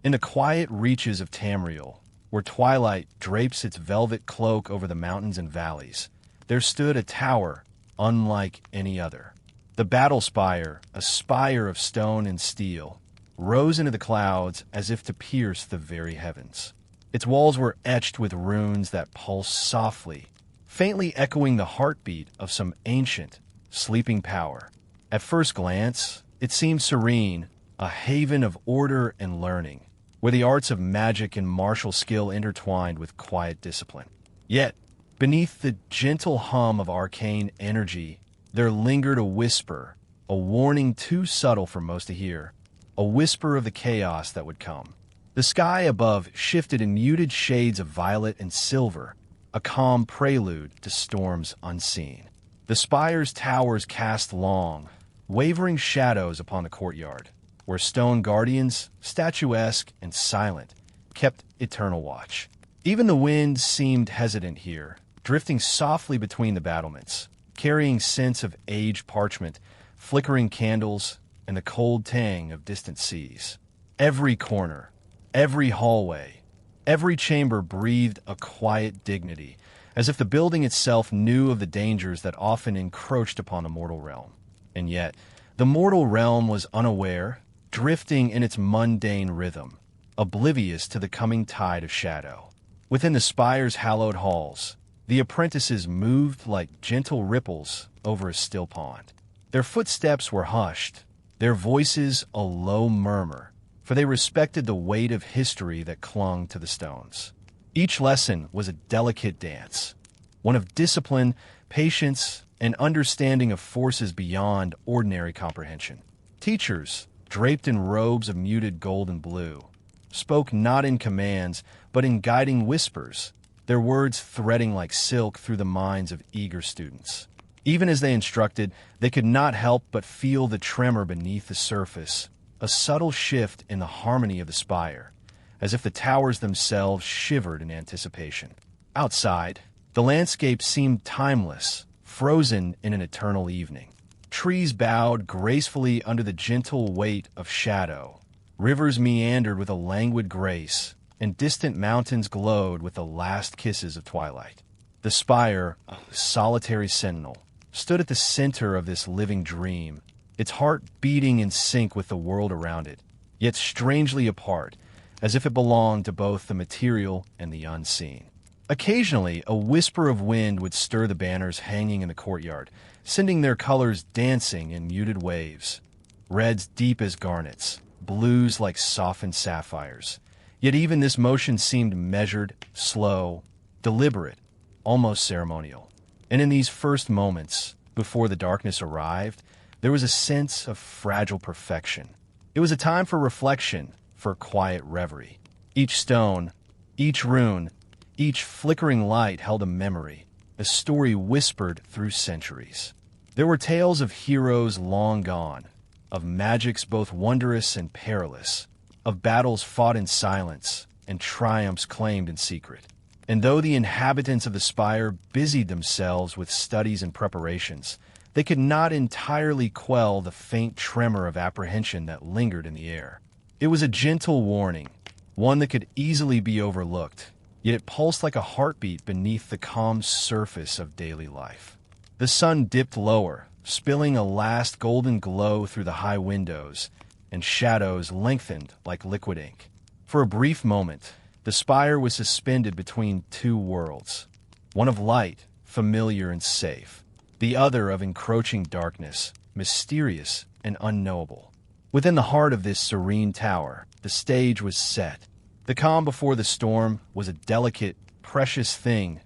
In the quiet reaches of Tamriel, where twilight drapes its velvet cloak over the mountains and valleys, there stood a tower unlike any other. The Battlespire, a spire of stone and steel, rose into the clouds as if to pierce the very heavens. Its walls were etched with runes that pulsed softly, faintly echoing the heartbeat of some ancient, sleeping power. At first glance, it seemed serene, a haven of order and learning, where the arts of magic and martial skill intertwined with quiet discipline. Yet, beneath the gentle hum of arcane energy, there lingered a whisper, a warning too subtle for most to hear, a whisper of the chaos that would come. The sky above shifted in muted shades of violet and silver, a calm prelude to storms unseen. The spire's towers cast long, wavering shadows upon the courtyard, where stone guardians, statuesque and silent, kept eternal watch. Even the wind seemed hesitant here, drifting softly between the battlements, carrying scents of aged parchment, flickering candles, and the cold tang of distant seas. Every corner, every hallway, every chamber breathed a quiet dignity, as if the building itself knew of the dangers that often encroached upon the mortal realm. And yet, the mortal realm was unaware, drifting in its mundane rhythm, oblivious to the coming tide of shadow. Within the spire's hallowed halls, the apprentices moved like gentle ripples over a still pond. Their footsteps were hushed, their voices a low murmur, for they respected the weight of history that clung to the stones. Each lesson was a delicate dance, one of discipline, patience, and understanding of forces beyond ordinary comprehension. Teachers, draped in robes of muted gold and blue, spoke not in commands, but in guiding whispers, their words threading like silk through the minds of eager students. Even as they instructed, they could not help but feel the tremor beneath the surface, a subtle shift in the harmony of the spire, as if the towers themselves shivered in anticipation. Outside, the landscape seemed timeless, frozen in an eternal evening. Trees bowed gracefully under the gentle weight of shadow. Rivers meandered with a languid grace, and distant mountains glowed with the last kisses of twilight. The spire, a solitary sentinel, stood at the center of this living dream, its heart beating in sync with the world around it, yet strangely apart, as if it belonged to both the material and the unseen. Occasionally, a whisper of wind would stir the banners hanging in the courtyard, sending their colors dancing in muted waves, reds deep as garnets, blues like softened sapphires. Yet even this motion seemed measured, slow, deliberate, almost ceremonial. And in these first moments, before the darkness arrived, there was a sense of fragile perfection. It was a time for reflection, for quiet reverie. Each stone, each rune, each flickering light held a memory, a story whispered through centuries. There were tales of heroes long gone, of magics both wondrous and perilous, of battles fought in silence and triumphs claimed in secret. And though the inhabitants of the spire busied themselves with studies and preparations, they could not entirely quell the faint tremor of apprehension that lingered in the air. It was a gentle warning, one that could easily be overlooked, yet it pulsed like a heartbeat beneath the calm surface of daily life. The sun dipped lower, spilling a last golden glow through the high windows, and shadows lengthened like liquid ink. For a brief moment, the spire was suspended between two worlds, one of light, familiar and safe, the other of encroaching darkness, mysterious and unknowable. Within the heart of this serene tower, the stage was set. The calm before the storm was a delicate, precious thing,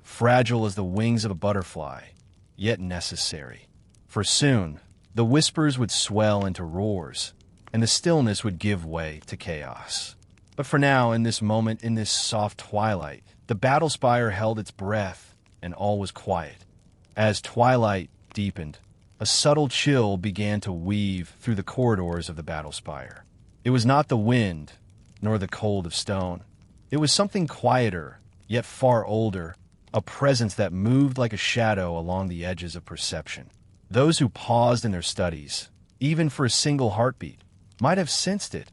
fragile as the wings of a butterfly, yet necessary. For soon, the whispers would swell into roars, and the stillness would give way to chaos. But for now, in this moment, in this soft twilight, the Battlespire held its breath, and all was quiet. As twilight deepened, a subtle chill began to weave through the corridors of the Battlespire. It was not the wind, nor the cold of stone. It was something quieter, yet far older, a presence that moved like a shadow along the edges of perception. Those who paused in their studies, even for a single heartbeat, might have sensed it,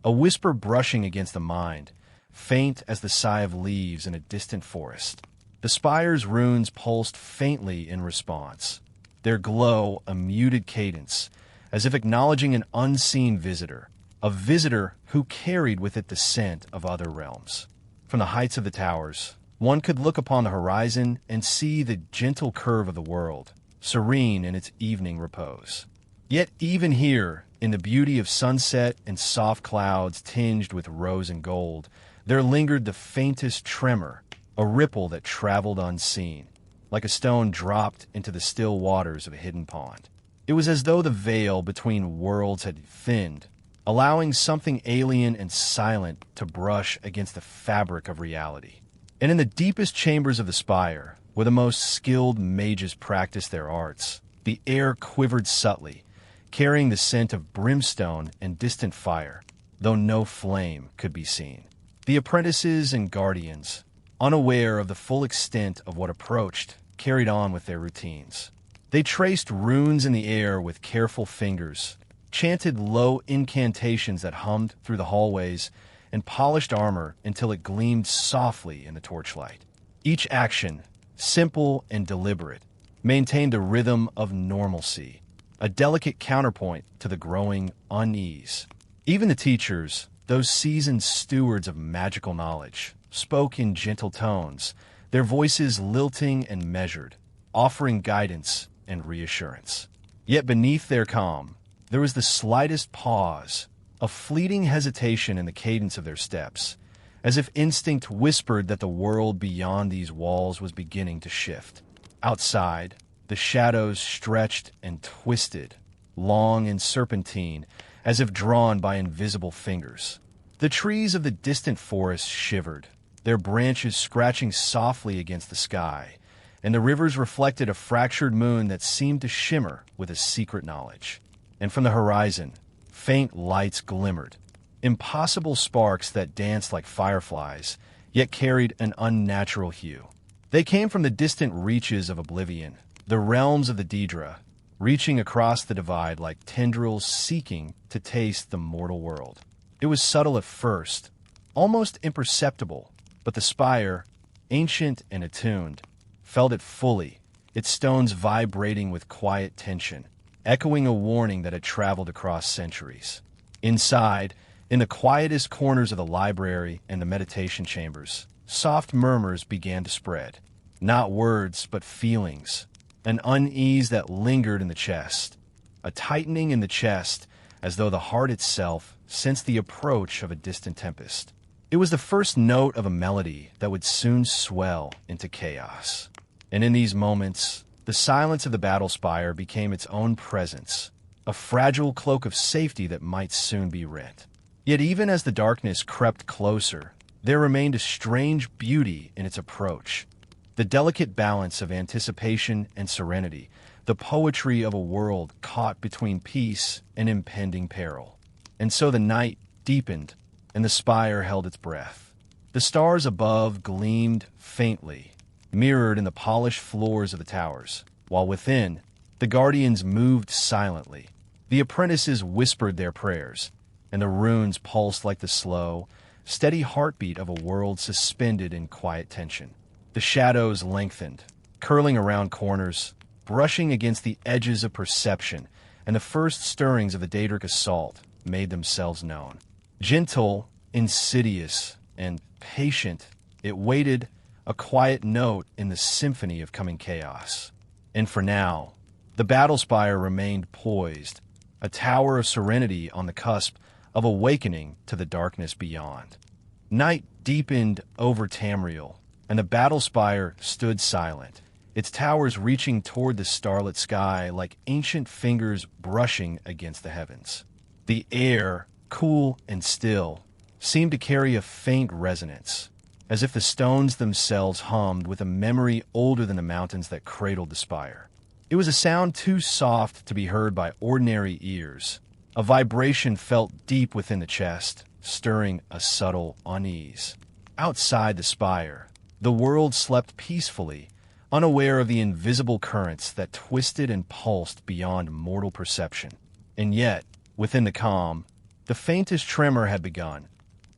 a whisper brushing against the mind, faint as the sigh of leaves in a distant forest. The spire's runes pulsed faintly in response, their glow a muted cadence, as if acknowledging an unseen visitor, a visitor who carried with it the scent of other realms. From the heights of the towers, one could look upon the horizon and see the gentle curve of the world, serene in its evening repose. Yet even here, in the beauty of sunset and soft clouds tinged with rose and gold, there lingered the faintest tremor, a ripple that traveled unseen, like a stone dropped into the still waters of a hidden pond. It was as though the veil between worlds had thinned, allowing something alien and silent to brush against the fabric of reality. And in the deepest chambers of the spire, where the most skilled mages practiced their arts, the air quivered subtly, carrying the scent of brimstone and distant fire, though no flame could be seen. The apprentices and guardians, unaware of the full extent of what approached, carried on with their routines. They traced runes in the air with careful fingers, chanted low incantations that hummed through the hallways, and polished armor until it gleamed softly in the torchlight. Each action, simple and deliberate, maintained a rhythm of normalcy, a delicate counterpoint to the growing unease. Even the teachers, those seasoned stewards of magical knowledge, spoke in gentle tones, their voices lilting and measured, offering guidance and reassurance. Yet beneath their calm, there was the slightest pause, a fleeting hesitation in the cadence of their steps, as if instinct whispered that the world beyond these walls was beginning to shift. Outside, the shadows stretched and twisted, long and serpentine, as if drawn by invisible fingers. The trees of the distant forest shivered, their branches scratching softly against the sky, and the rivers reflected a fractured moon that seemed to shimmer with a secret knowledge. And from the horizon, faint lights glimmered, impossible sparks that danced like fireflies, yet carried an unnatural hue. They came from the distant reaches of Oblivion, the realms of the Daedra, reaching across the divide like tendrils seeking to taste the mortal world. It was subtle at first, almost imperceptible, but the spire, ancient and attuned, felt it fully, its stones vibrating with quiet tension, echoing a warning that had traveled across centuries. Inside, in the quietest corners of the library and the meditation chambers, soft murmurs began to spread. Not words, but feelings. An unease that lingered in the chest. A tightening in the chest, as though the heart itself sensed the approach of a distant tempest. It was the first note of a melody that would soon swell into chaos. And in these moments, the silence of the Battlespire became its own presence, a fragile cloak of safety that might soon be rent. Yet even as the darkness crept closer, there remained a strange beauty in its approach. The delicate balance of anticipation and serenity, the poetry of a world caught between peace and impending peril. And so the night deepened, and the spire held its breath. The stars above gleamed faintly, mirrored in the polished floors of the towers, while within, the guardians moved silently. The apprentices whispered their prayers, and the runes pulsed like the slow, steady heartbeat of a world suspended in quiet tension. The shadows lengthened, curling around corners, brushing against the edges of perception, and the first stirrings of the Daedric assault made themselves known. Gentle, insidious, and patient, it waited, a quiet note in the symphony of coming chaos. And for now, the Battlespire remained poised, a tower of serenity on the cusp of awakening to the darkness beyond. Night deepened over Tamriel, and the Battlespire stood silent, its towers reaching toward the starlit sky like ancient fingers brushing against the heavens. The air, cool and still, seemed to carry a faint resonance, as if the stones themselves hummed with a memory older than the mountains that cradled the spire. It was a sound too soft to be heard by ordinary ears, a vibration felt deep within the chest, stirring a subtle unease. Outside the spire, the world slept peacefully, unaware of the invisible currents that twisted and pulsed beyond mortal perception. And yet, within the calm, The faintest tremor had begun,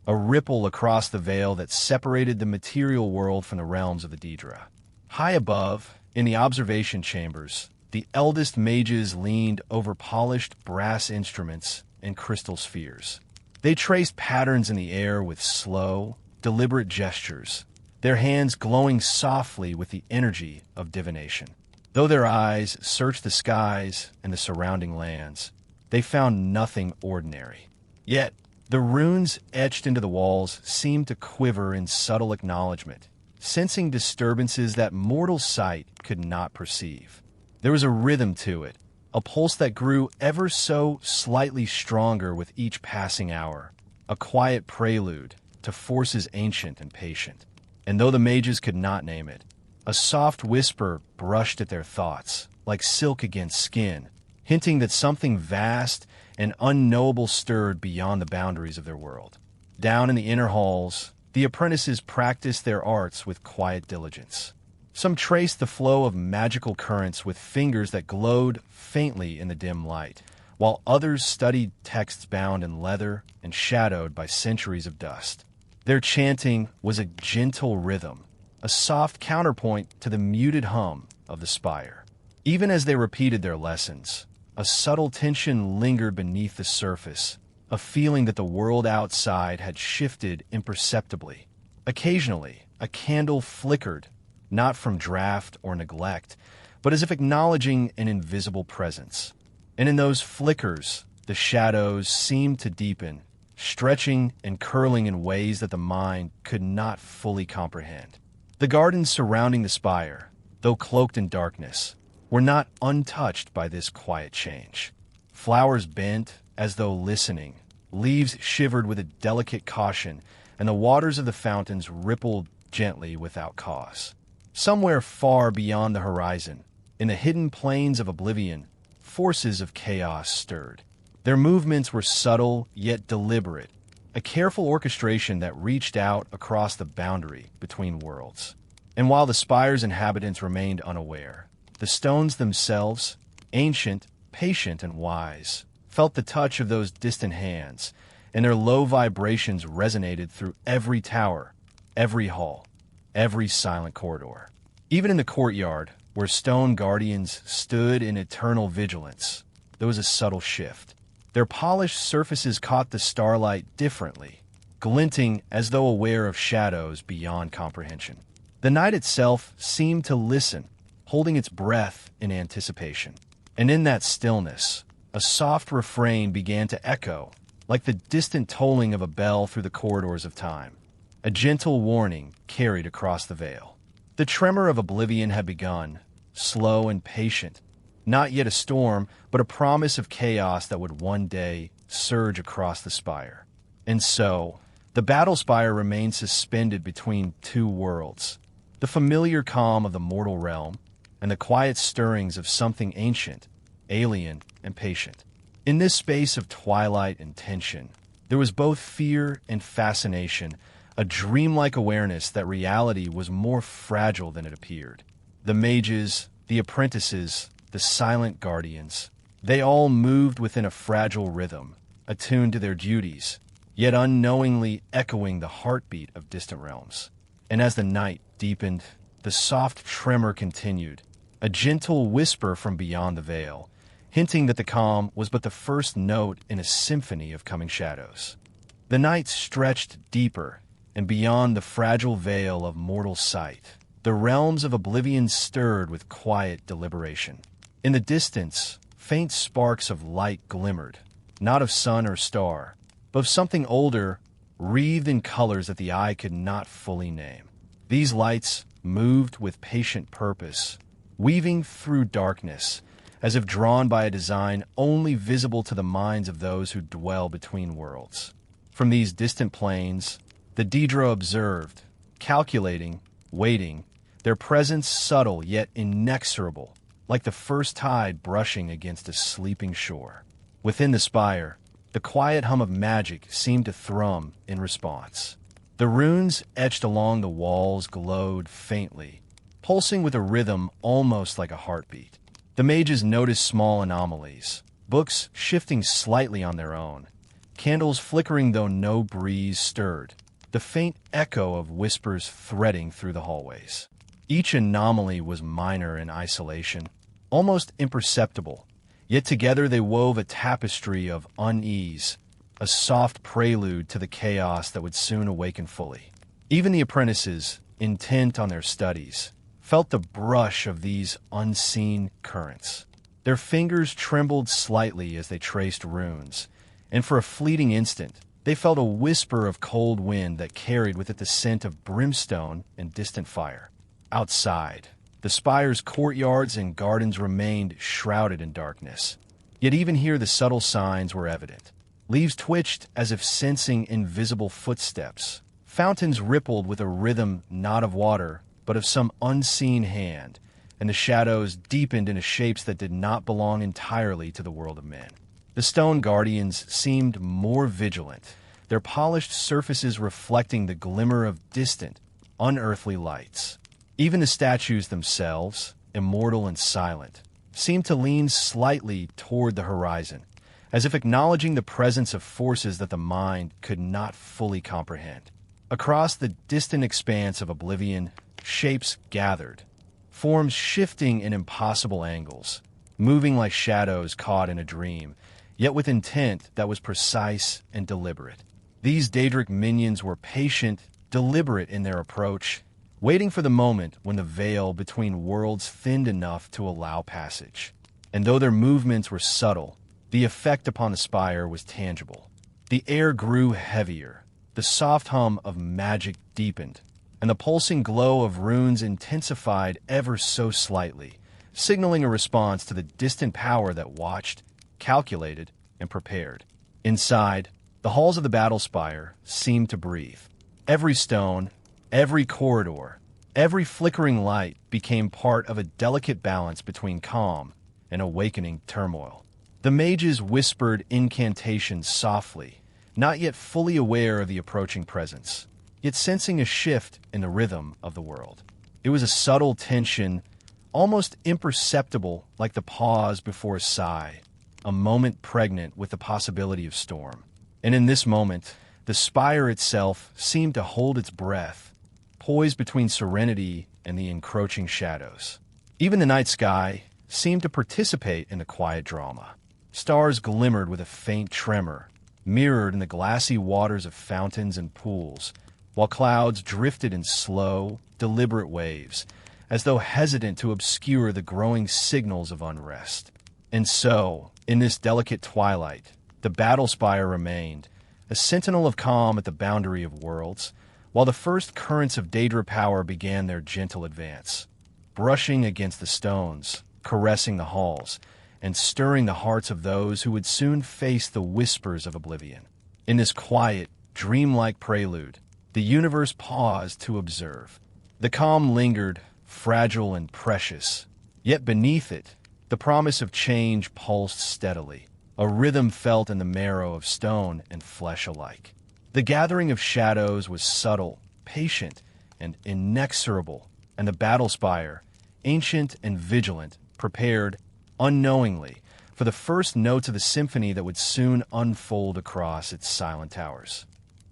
a ripple across the veil that separated the material world from the realms of the Daedra. High above, in the observation chambers, the eldest mages leaned over polished brass instruments and crystal spheres. They traced patterns in the air with slow, deliberate gestures, their hands glowing softly with the energy of divination. Though their eyes searched the skies and the surrounding lands, they found nothing ordinary. Yet, the runes etched into the walls seemed to quiver in subtle acknowledgement, sensing disturbances that mortal sight could not perceive. There was a rhythm to it, a pulse that grew ever so slightly stronger with each passing hour, a quiet prelude to forces ancient and patient. And though the mages could not name it, a soft whisper brushed at their thoughts, like silk against skin, hinting that something vast and unknowable stirred beyond the boundaries of their world. Down in the inner halls, the apprentices practiced their arts with quiet diligence. Some traced the flow of magical currents with fingers that glowed faintly in the dim light, while others studied texts bound in leather and shadowed by centuries of dust. Their chanting was a gentle rhythm, a soft counterpoint to the muted hum of the spire. Even as they repeated their lessons, a subtle tension lingered beneath the surface, a feeling that the world outside had shifted imperceptibly. Occasionally, a candle flickered, not from draught or neglect, but as if acknowledging an invisible presence. And in those flickers, the shadows seemed to deepen, stretching and curling in ways that the mind could not fully comprehend. The gardens surrounding the spire, though cloaked in darkness, were not untouched by this quiet change. Flowers bent as though listening, leaves shivered with a delicate caution, and the waters of the fountains rippled gently without cause. Somewhere far beyond the horizon, in the hidden plains of Oblivion, forces of chaos stirred. Their movements were subtle yet deliberate, a careful orchestration that reached out across the boundary between worlds. And while the spire's inhabitants remained unaware, the stones themselves, ancient, patient, and wise, felt the touch of those distant hands, and their low vibrations resonated through every tower, every hall, every silent corridor. Even in the courtyard, where stone guardians stood in eternal vigilance, there was a subtle shift. Their polished surfaces caught the starlight differently, glinting as though aware of shadows beyond comprehension. The night itself seemed to listen, holding its breath in anticipation. And in that stillness, a soft refrain began to echo, like the distant tolling of a bell through the corridors of time. A gentle warning carried across the veil. The tremor of Oblivion had begun, slow and patient, not yet a storm, but a promise of chaos that would one day surge across the spire. And so, the Battlespire remained suspended between two worlds, the familiar calm of the mortal realm and the quiet stirrings of something ancient, alien, and patient. In this space of twilight and tension, there was both fear and fascination, a dreamlike awareness that reality was more fragile than it appeared. The mages, the apprentices, the silent guardians, they all moved within a fragile rhythm, attuned to their duties, yet unknowingly echoing the heartbeat of distant realms. And as the night deepened, the soft tremor continued, a gentle whisper from beyond the veil, hinting that the calm was but the first note in a symphony of coming shadows. The night stretched deeper, and beyond the fragile veil of mortal sight, the realms of Oblivion stirred with quiet deliberation. In the distance, faint sparks of light glimmered, not of sun or star, but of something older, wreathed in colors that the eye could not fully name. These lights moved with patient purpose, weaving through darkness, as if drawn by a design only visible to the minds of those who dwell between worlds. From these distant plains, the Daedra observed, calculating, waiting, their presence subtle yet inexorable, like the first tide brushing against a sleeping shore. Within the spire, the quiet hum of magic seemed to thrum in response. The runes etched along the walls glowed faintly, pulsing with a rhythm almost like a heartbeat. The mages noticed small anomalies, books shifting slightly on their own, candles flickering though no breeze stirred, the faint echo of whispers threading through the hallways. Each anomaly was minor in isolation, almost imperceptible, yet together they wove a tapestry of unease, a soft prelude to the chaos that would soon awaken fully. Even the apprentices, intent on their studies, felt the brush of these unseen currents. Their fingers trembled slightly as they traced runes, and for a fleeting instant, they felt a whisper of cold wind that carried with it the scent of brimstone and distant fire. Outside, the spire's courtyards and gardens remained shrouded in darkness. Yet even here the subtle signs were evident. Leaves twitched as if sensing invisible footsteps. Fountains rippled with a rhythm not of water, but of some unseen hand, and the shadows deepened into shapes that did not belong entirely to the world of men. The stone guardians seemed more vigilant, their polished surfaces reflecting the glimmer of distant, unearthly lights. Even the statues themselves, immortal and silent, seemed to lean slightly toward the horizon, as if acknowledging the presence of forces that the mind could not fully comprehend. Across the distant expanse of Oblivion, shapes gathered, forms shifting in impossible angles, moving like shadows caught in a dream, yet with intent that was precise and deliberate. These Daedric minions were patient, deliberate in their approach, waiting for the moment when the veil between worlds thinned enough to allow passage. And though their movements were subtle, the effect upon the spire was tangible. The air grew heavier, the soft hum of magic deepened, and the pulsing glow of runes intensified ever so slightly, signaling a response to the distant power that watched, calculated, and prepared. Inside, the halls of the Battlespire seemed to breathe. Every stone, every corridor, every flickering light became part of a delicate balance between calm and awakening turmoil. The mages whispered incantations softly, not yet fully aware of the approaching presence, yet sensing a shift in the rhythm of the world. It was a subtle tension, almost imperceptible, like the pause before a sigh, a moment pregnant with the possibility of storm. And in this moment, the spire itself seemed to hold its breath, poised between serenity and the encroaching shadows. Even the night sky seemed to participate in the quiet drama. Stars glimmered with a faint tremor, mirrored in the glassy waters of fountains and pools, while clouds drifted in slow, deliberate waves, as though hesitant to obscure the growing signals of unrest. And so, in this delicate twilight, the Battlespire remained, a sentinel of calm at the boundary of worlds, while the first currents of Daedra power began their gentle advance, brushing against the stones, caressing the halls, and stirring the hearts of those who would soon face the whispers of Oblivion. In this quiet, dreamlike prelude, the universe paused to observe. The calm lingered, fragile and precious, yet beneath it, the promise of change pulsed steadily, a rhythm felt in the marrow of stone and flesh alike. The gathering of shadows was subtle, patient, and inexorable, and the Battlespire, ancient and vigilant, prepared, unknowingly, for the first notes of the symphony that would soon unfold across its silent towers.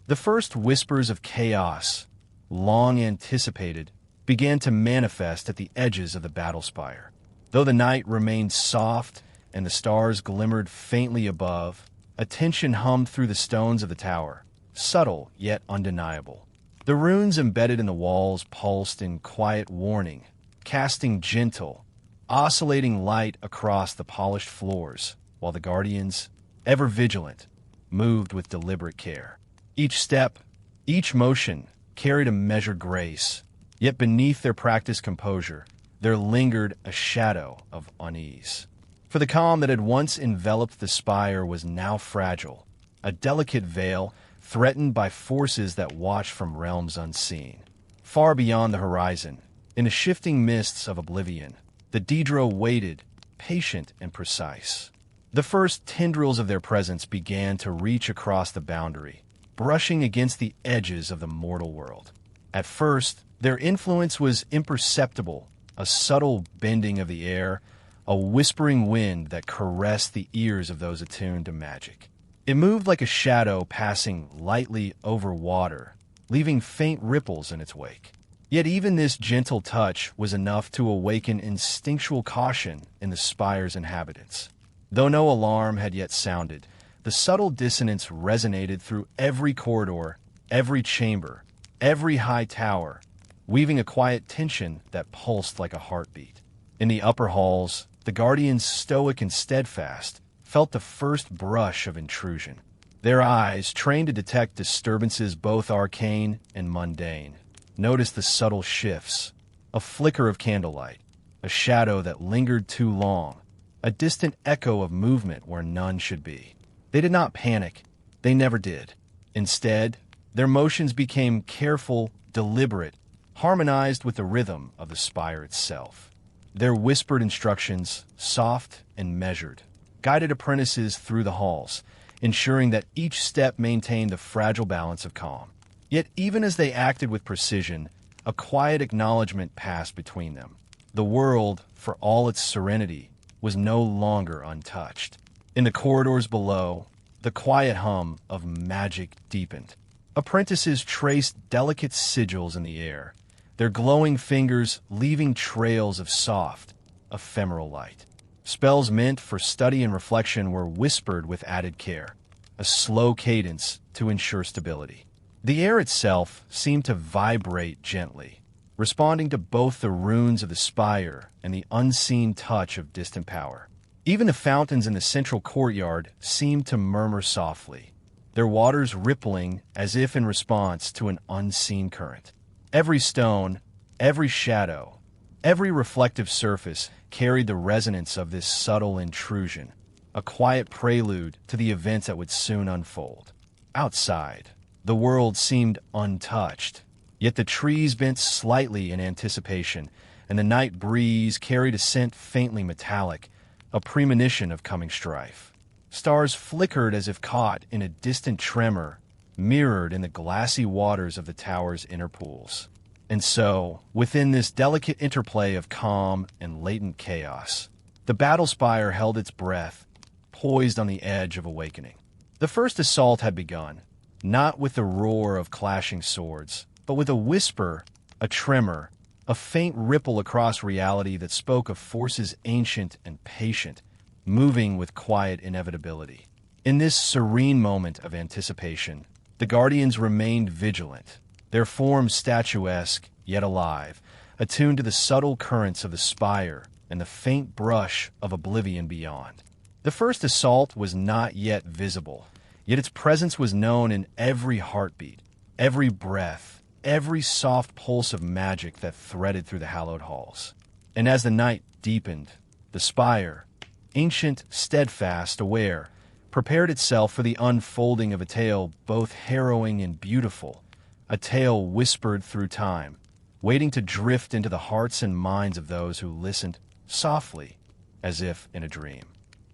The first whispers of chaos, long anticipated, began to manifest at the edges of the Battlespire. Though the night remained soft and the stars glimmered faintly above, a tension hummed through the stones of the tower, subtle yet undeniable. The runes embedded in the walls pulsed in quiet warning, casting gentle, oscillating light across the polished floors, while the guardians, ever vigilant, moved with deliberate care. Each step, each motion carried a measured grace, yet beneath their practiced composure, there lingered a shadow of unease. For the calm that had once enveloped the spire was now fragile, a delicate veil threatened by forces that watched from realms unseen. Far beyond the horizon, in the shifting mists of Oblivion, the Daedra waited, patient and precise. The first tendrils of their presence began to reach across the boundary, brushing against the edges of the mortal world. At first, their influence was imperceptible, a subtle bending of the air, a whispering wind that caressed the ears of those attuned to magic. It moved like a shadow passing lightly over water, leaving faint ripples in its wake. Yet even this gentle touch was enough to awaken instinctual caution in the spire's inhabitants. Though no alarm had yet sounded, the subtle dissonance resonated through every corridor, every chamber, every high tower, weaving a quiet tension that pulsed like a heartbeat. In the upper halls, the guardians, stoic and steadfast, felt the first brush of intrusion. Their eyes, trained to detect disturbances both arcane and mundane, noticed the subtle shifts, a flicker of candlelight, a shadow that lingered too long, a distant echo of movement where none should be. They did not panic. They never did. Instead, their motions became careful, deliberate, harmonized with the rhythm of the spire itself. Their whispered instructions, soft and measured, guided apprentices through the halls, ensuring that each step maintained the fragile balance of calm. Yet even as they acted with precision, a quiet acknowledgement passed between them. The world, for all its serenity, was no longer untouched. In the corridors below, the quiet hum of magic deepened. Apprentices traced delicate sigils in the air, their glowing fingers leaving trails of soft, ephemeral light. Spells meant for study and reflection were whispered with added care, a slow cadence to ensure stability. The air itself seemed to vibrate gently, responding to both the runes of the spire and the unseen touch of distant power. Even the fountains in the central courtyard seemed to murmur softly, their waters rippling as if in response to an unseen current. Every stone, every shadow, every reflective surface carried the resonance of this subtle intrusion, a quiet prelude to the events that would soon unfold. Outside, the world seemed untouched, yet the trees bent slightly in anticipation, and the night breeze carried a scent faintly metallic, a premonition of coming strife. Stars flickered as if caught in a distant tremor, mirrored in the glassy waters of the tower's inner pools. And so, within this delicate interplay of calm and latent chaos, the Battlespire held its breath, poised on the edge of awakening. The first assault had begun, not with the roar of clashing swords, but with a whisper, a tremor, a faint ripple across reality that spoke of forces ancient and patient, moving with quiet inevitability. In this serene moment of anticipation, the Guardians remained vigilant, their forms statuesque yet alive, attuned to the subtle currents of the spire and the faint brush of oblivion beyond. The first assault was not yet visible, yet its presence was known in every heartbeat, every breath, every soft pulse of magic that threaded through the hallowed halls. And as the night deepened, the spire, ancient, steadfast, aware, prepared itself for the unfolding of a tale both harrowing and beautiful, a tale whispered through time, waiting to drift into the hearts and minds of those who listened softly, as if in a dream.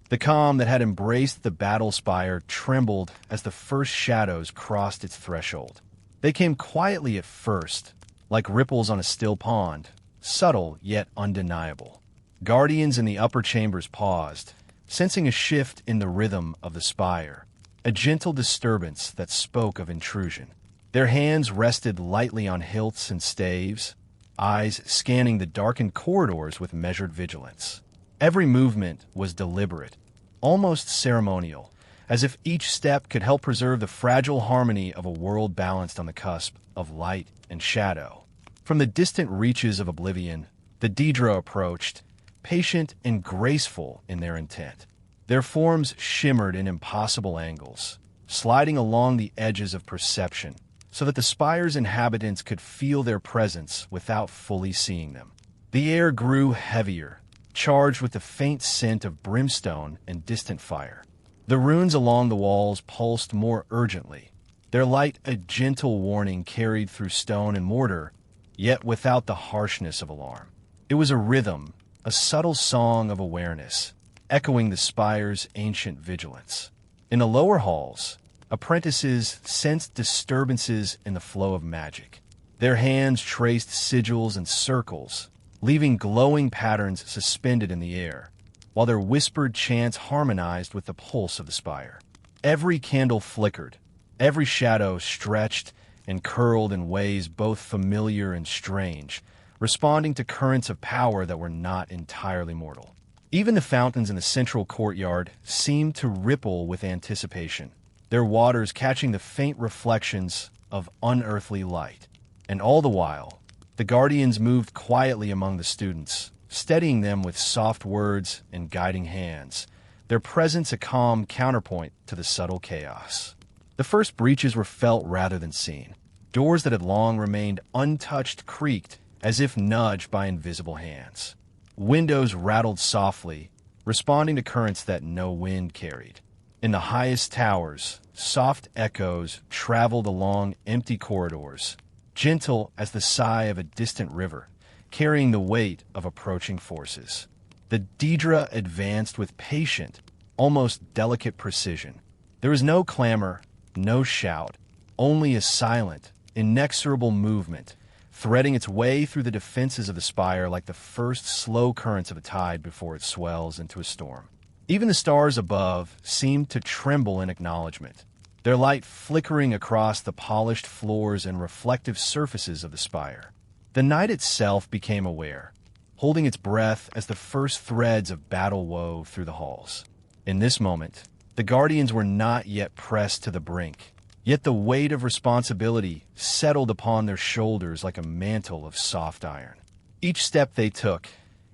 The calm that had embraced the Battlespire trembled as the first shadows crossed its threshold. They came quietly at first, like ripples on a still pond, subtle yet undeniable. Guardians in the upper chambers paused, sensing a shift in the rhythm of the spire, a gentle disturbance that spoke of intrusion. Their hands rested lightly on hilts and staves, eyes scanning the darkened corridors with measured vigilance. Every movement was deliberate, almost ceremonial, as if each step could help preserve the fragile harmony of a world balanced on the cusp of light and shadow. From the distant reaches of oblivion, the Daedra approached, patient and graceful in their intent. Their forms shimmered in impossible angles, sliding along the edges of perception, so that the spire's inhabitants could feel their presence without fully seeing them. The air grew heavier, charged with the faint scent of brimstone and distant fire. The runes along the walls pulsed more urgently, their light a gentle warning carried through stone and mortar, yet without the harshness of alarm. It was a rhythm, a subtle song of awareness, echoing the spire's ancient vigilance. In the lower halls, apprentices sensed disturbances in the flow of magic. Their hands traced sigils and circles, leaving glowing patterns suspended in the air, while their whispered chants harmonized with the pulse of the spire. Every candle flickered, every shadow stretched and curled in ways both familiar and strange, responding to currents of power that were not entirely mortal. Even the fountains in the central courtyard seemed to ripple with anticipation, their waters catching the faint reflections of unearthly light. And all the while, the guardians moved quietly among the students, steadying them with soft words and guiding hands, their presence a calm counterpoint to the subtle chaos. The first breaches were felt rather than seen. Doors that had long remained untouched creaked as if nudged by invisible hands. Windows rattled softly, responding to currents that no wind carried. In the highest towers, soft echoes traveled along empty corridors, gentle as the sigh of a distant river, carrying the weight of approaching forces. The Daedra advanced with patient, almost delicate precision. There was no clamor, no shout, only a silent, inexorable movement, threading its way through the defenses of the spire like the first slow currents of a tide before it swells into a storm. Even the stars above seemed to tremble in acknowledgement, their light flickering across the polished floors and reflective surfaces of the spire. The night itself became aware, holding its breath as the first threads of battle wove through the halls. In this moment, the guardians were not yet pressed to the brink, yet the weight of responsibility settled upon their shoulders like a mantle of soft iron. Each step they took,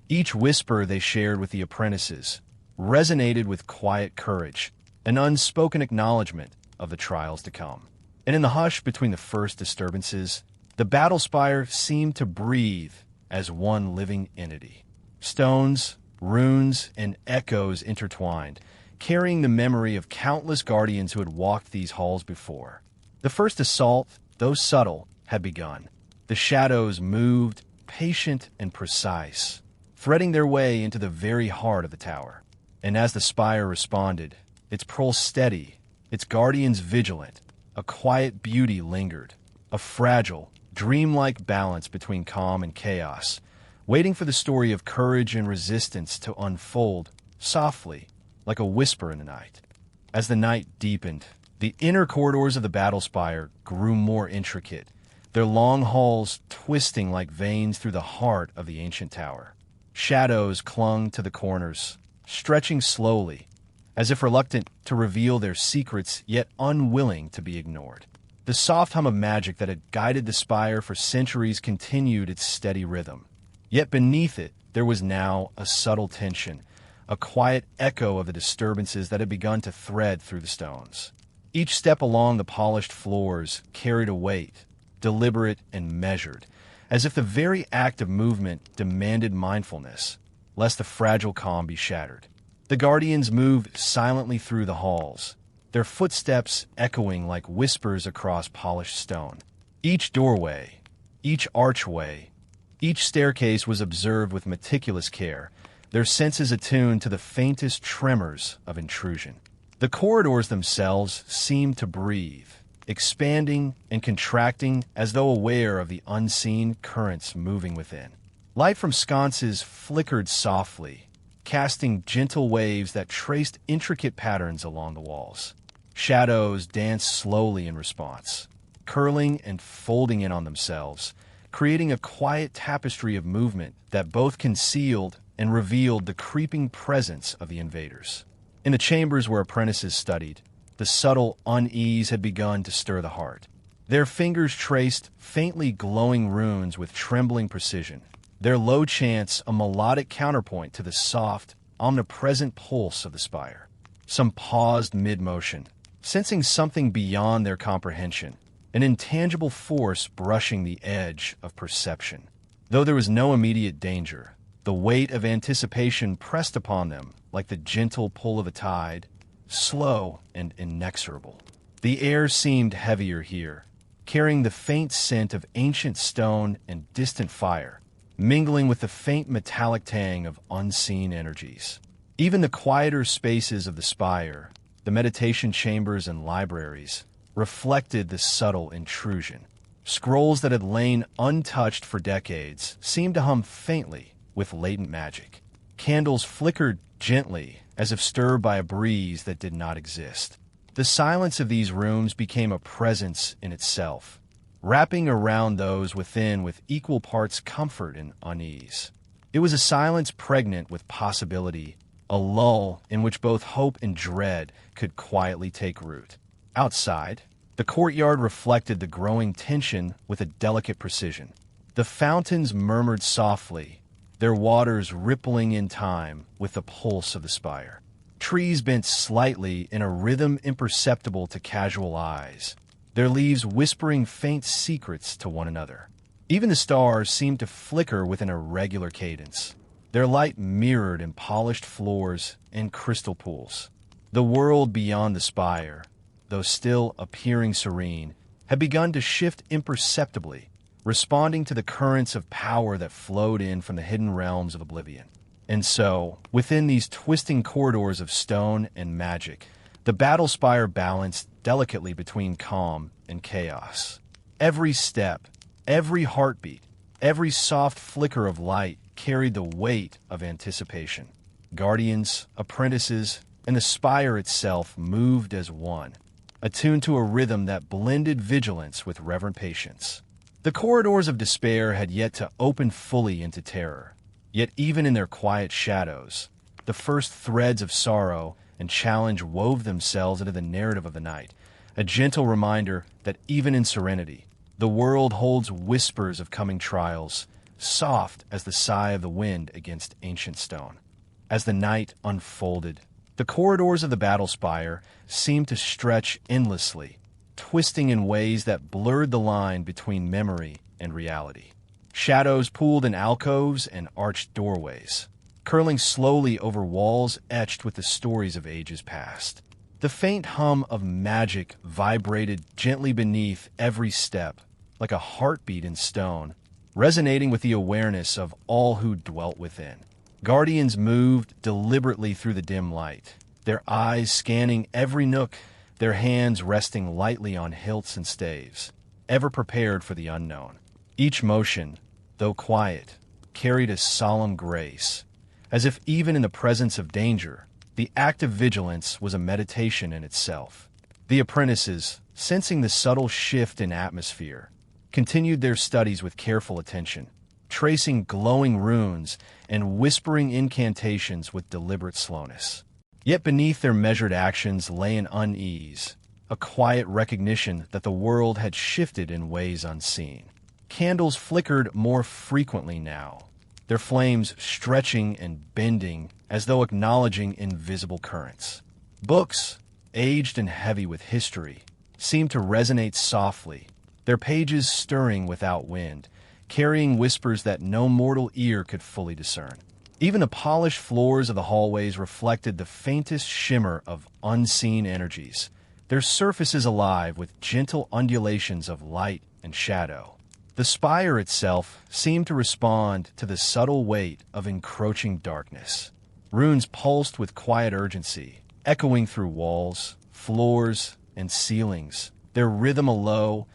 each whisper they shared with the apprentices, resonated with quiet courage, an unspoken acknowledgement of the trials to come. And in the hush between the first disturbances, the Battlespire seemed to breathe as one living entity. Stones, runes, and echoes intertwined, carrying the memory of countless guardians who had walked these halls before. The first assault, though subtle, had begun. The shadows moved, patient and precise, threading their way into the very heart of the tower. And as the spire responded, its pulse steady, its guardians vigilant, a quiet beauty lingered, a fragile, dreamlike balance between calm and chaos, waiting for the story of courage and resistance to unfold softly, like a whisper in the night. As the night deepened, the inner corridors of the Battlespire grew more intricate, their long halls twisting like veins through the heart of the ancient tower. Shadows clung to the corners, stretching slowly, as if reluctant to reveal their secrets yet unwilling to be ignored. The soft hum of magic that had guided the spire for centuries continued its steady rhythm. Yet beneath it, there was now a subtle tension, a quiet echo of the disturbances that had begun to thread through the stones. Each step along the polished floors carried a weight, deliberate and measured, as if the very act of movement demanded mindfulness, lest the fragile calm be shattered. The guardians moved silently through the halls, their footsteps echoing like whispers across polished stone. Each doorway, each archway, each staircase was observed with meticulous care, their senses attuned to the faintest tremors of intrusion. The corridors themselves seemed to breathe, expanding and contracting as though aware of the unseen currents moving within. Light from sconces flickered softly, casting gentle waves that traced intricate patterns along the walls. Shadows danced slowly in response, curling and folding in on themselves, creating a quiet tapestry of movement that both concealed and revealed the creeping presence of the invaders. In the chambers where apprentices studied, the subtle unease had begun to stir the heart. Their fingers traced faintly glowing runes with trembling precision, their low chants a melodic counterpoint to the soft, omnipresent pulse of the spire. Some paused mid-motion, sensing something beyond their comprehension, an intangible force brushing the edge of perception. Though there was no immediate danger, the weight of anticipation pressed upon them like the gentle pull of a tide, slow and inexorable. The air seemed heavier here, carrying the faint scent of ancient stone and distant fire, mingling with the faint metallic tang of unseen energies. Even the quieter spaces of the spire, the meditation chambers and libraries, reflected the subtle intrusion. Scrolls that had lain untouched for decades seemed to hum faintly with latent magic. Candles flickered gently, as if stirred by a breeze that did not exist. The silence of these rooms became a presence in itself, wrapping around those within with equal parts comfort and unease. It was a silence pregnant with possibility, a lull in which both hope and dread could quietly take root. Outside, the courtyard reflected the growing tension with a delicate precision. The fountains murmured softly, their waters rippling in time with the pulse of the spire. Trees bent slightly in a rhythm imperceptible to casual eyes, their leaves whispering faint secrets to one another. Even the stars seemed to flicker with an irregular cadence, their light mirrored in polished floors and crystal pools. The world beyond the spire, though still appearing serene, had begun to shift imperceptibly, responding to the currents of power that flowed in from the hidden realms of Oblivion. And so, within these twisting corridors of stone and magic, the Battlespire balanced delicately between calm and chaos. Every step, every heartbeat, every soft flicker of light carried the weight of anticipation. Guardians, apprentices, and the spire itself moved as one, attuned to a rhythm that blended vigilance with reverent patience. The corridors of despair had yet to open fully into terror, yet even in their quiet shadows, the first threads of sorrow and challenge wove themselves into the narrative of the night, a gentle reminder that even in serenity, the world holds whispers of coming trials, soft as the sigh of the wind against ancient stone. As the night unfolded, the corridors of the Battlespire seemed to stretch endlessly, twisting in ways that blurred the line between memory and reality. Shadows pooled in alcoves and arched doorways, curling slowly over walls etched with the stories of ages past. The faint hum of magic vibrated gently beneath every step, like a heartbeat in stone, resonating with the awareness of all who dwelt within. Guardians moved deliberately through the dim light, their eyes scanning every nook, their hands resting lightly on hilts and staves, ever prepared for the unknown. Each motion, though quiet, carried a solemn grace, as if even in the presence of danger, the act of vigilance was a meditation in itself. The apprentices, sensing the subtle shift in atmosphere, continued their studies with careful attention, tracing glowing runes and whispering incantations with deliberate slowness. Yet beneath their measured actions lay an unease, a quiet recognition that the world had shifted in ways unseen. Candles flickered more frequently now, their flames stretching and bending as though acknowledging invisible currents. Books, aged and heavy with history, seemed to resonate softly, their pages stirring without wind, carrying whispers that no mortal ear could fully discern. Even the polished floors of the hallways reflected the faintest shimmer of unseen energies, their surfaces alive with gentle undulations of light and shadow. The spire itself seemed to respond to the subtle weight of encroaching darkness. Runes pulsed with quiet urgency, echoing through walls, floors, and ceilings, their rhythm a low,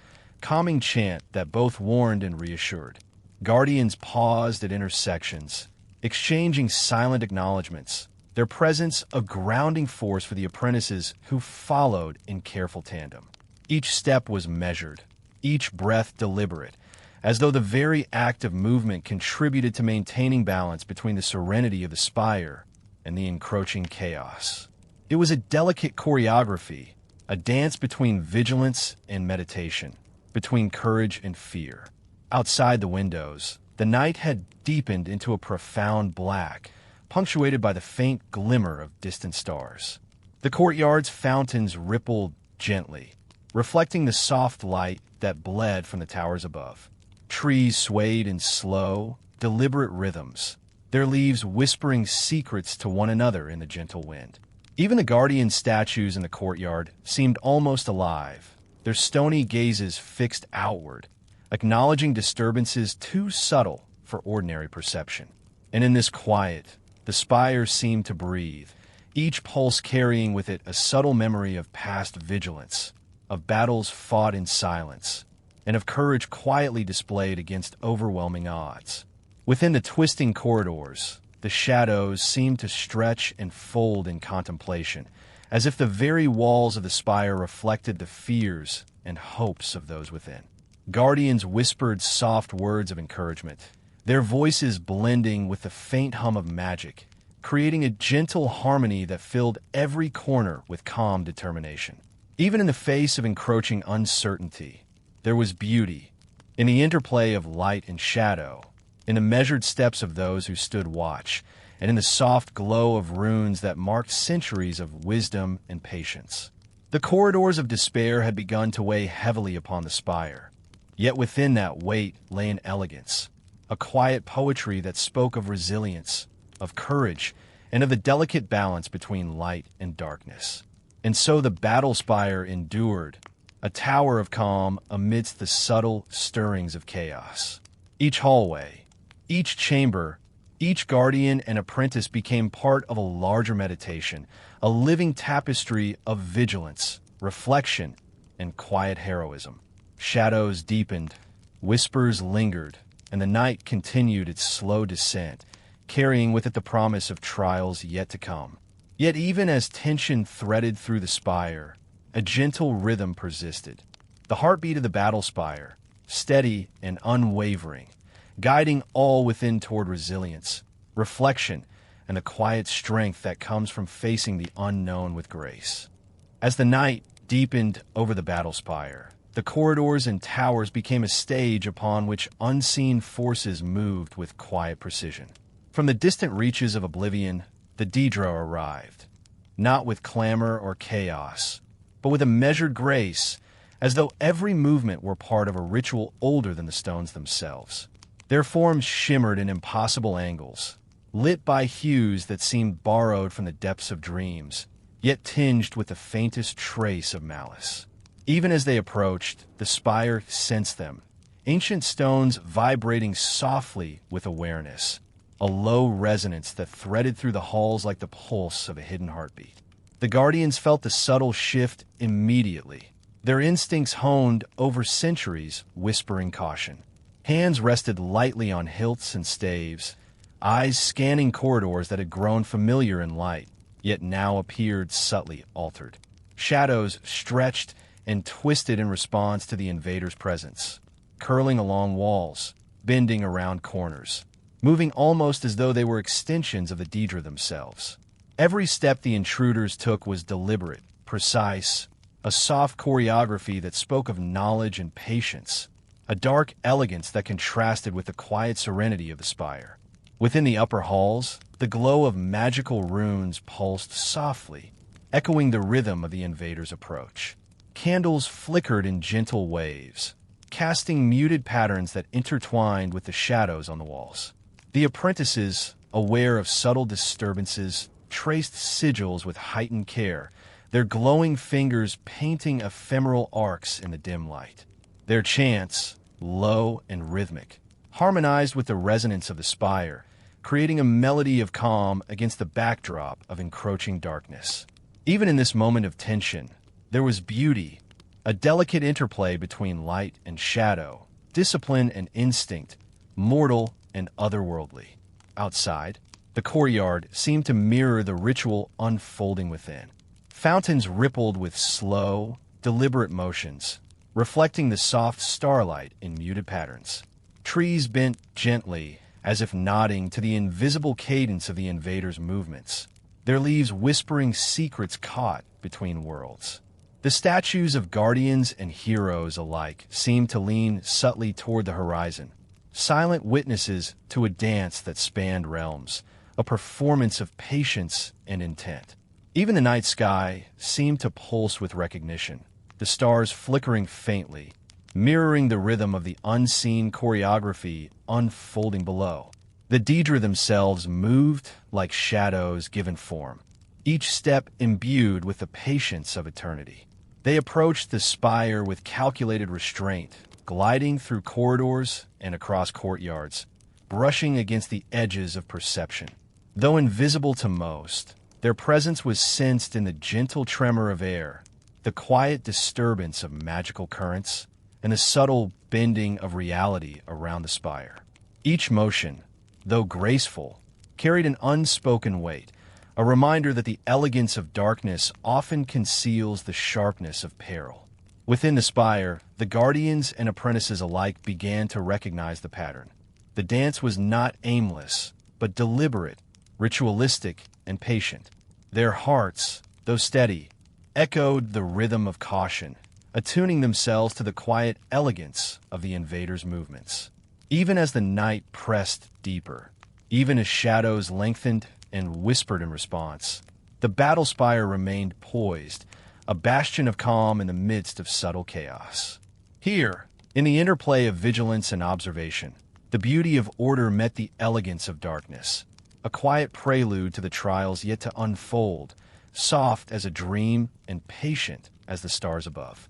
calming chant that both warned and reassured. Guardians paused at intersections, exchanging silent acknowledgments, their presence a grounding force for the apprentices who followed in careful tandem. Each step was measured, each breath deliberate, as though the very act of movement contributed to maintaining balance between the serenity of the spire and the encroaching chaos. It was a delicate choreography, a dance between vigilance and meditation, between courage and fear. Outside the windows, the night had deepened into a profound black, punctuated by the faint glimmer of distant stars. The courtyard's fountains rippled gently, reflecting the soft light that bled from the towers above. Trees swayed in slow, deliberate rhythms, their leaves whispering secrets to one another in the gentle wind. Even the guardian statues in the courtyard seemed almost alive, their stony gazes fixed outward, acknowledging disturbances too subtle for ordinary perception. And in this quiet, the spire seemed to breathe, each pulse carrying with it a subtle memory of past vigilance, of battles fought in silence, and of courage quietly displayed against overwhelming odds. Within the twisting corridors, the shadows seemed to stretch and fold in contemplation, as if the very walls of the spire reflected the fears and hopes of those within. Guardians whispered soft words of encouragement, their voices blending with the faint hum of magic, creating a gentle harmony that filled every corner with calm determination. Even in the face of encroaching uncertainty, there was beauty in the interplay of light and shadow, in the measured steps of those who stood watch, and in the soft glow of runes that marked centuries of wisdom and patience. The corridors of despair had begun to weigh heavily upon the spire, yet within that weight lay an elegance, a quiet poetry that spoke of resilience, of courage, and of the delicate balance between light and darkness. And so the Battlespire endured, a tower of calm amidst the subtle stirrings of chaos. Each hallway, each chamber, each guardian and apprentice became part of a larger meditation, a living tapestry of vigilance, reflection, and quiet heroism. Shadows deepened, whispers lingered, and the night continued its slow descent, carrying with it the promise of trials yet to come. Yet even as tension threaded through the spire, a gentle rhythm persisted. The heartbeat of the Battlespire, steady and unwavering, guiding all within toward resilience, reflection, and the quiet strength that comes from facing the unknown with grace. As the night deepened over the Battlespire, the corridors and towers became a stage upon which unseen forces moved with quiet precision. From the distant reaches of Oblivion, the Daedra arrived, not with clamor or chaos, but with a measured grace, as though every movement were part of a ritual older than the stones themselves. Their forms shimmered in impossible angles, lit by hues that seemed borrowed from the depths of dreams, yet tinged with the faintest trace of malice. Even as they approached, the spire sensed them, ancient stones vibrating softly with awareness, a low resonance that threaded through the halls like the pulse of a hidden heartbeat. The Guardians felt the subtle shift immediately, their instincts honed over centuries, whispering caution. Hands rested lightly on hilts and staves, eyes scanning corridors that had grown familiar in light, yet now appeared subtly altered. Shadows stretched and twisted in response to the invaders' presence, curling along walls, bending around corners, moving almost as though they were extensions of the Daedra themselves. Every step the intruders took was deliberate, precise, a soft choreography that spoke of knowledge and patience, a dark elegance that contrasted with the quiet serenity of the spire. Within the upper halls, the glow of magical runes pulsed softly, echoing the rhythm of the invaders' approach. Candles flickered in gentle waves, casting muted patterns that intertwined with the shadows on the walls. The apprentices, aware of subtle disturbances, traced sigils with heightened care, their glowing fingers painting ephemeral arcs in the dim light. Their chants, low and rhythmic, harmonized with the resonance of the spire, creating a melody of calm against the backdrop of encroaching darkness. Even in this moment of tension, there was beauty, a delicate interplay between light and shadow, discipline and instinct, mortal and otherworldly. Outside, the courtyard seemed to mirror the ritual unfolding within. Fountains rippled with slow, deliberate motions, reflecting the soft starlight in muted patterns. Trees bent gently, as if nodding to the invisible cadence of the invaders' movements, their leaves whispering secrets caught between worlds. The statues of guardians and heroes alike seemed to lean subtly toward the horizon, silent witnesses to a dance that spanned realms, a performance of patience and intent. Even the night sky seemed to pulse with recognition, the stars flickering faintly, mirroring the rhythm of the unseen choreography unfolding below. The Daedra themselves moved like shadows given form, each step imbued with the patience of eternity. They approached the spire with calculated restraint, gliding through corridors and across courtyards, brushing against the edges of perception. Though invisible to most, their presence was sensed in the gentle tremor of air, the quiet disturbance of magical currents, and the subtle bending of reality around the spire. Each motion, though graceful, carried an unspoken weight, a reminder that the elegance of darkness often conceals the sharpness of peril. Within the spire, the guardians and apprentices alike began to recognize the pattern. The dance was not aimless, but deliberate, ritualistic, and patient. Their hearts, though steady, echoed the rhythm of caution, attuning themselves to the quiet elegance of the invaders' movements. Even as the night pressed deeper, even as shadows lengthened and whispered in response, the Battlespire remained poised, a bastion of calm in the midst of subtle chaos. Here, in the interplay of vigilance and observation, the beauty of order met the elegance of darkness, a quiet prelude to the trials yet to unfold, soft as a dream and patient as the stars above.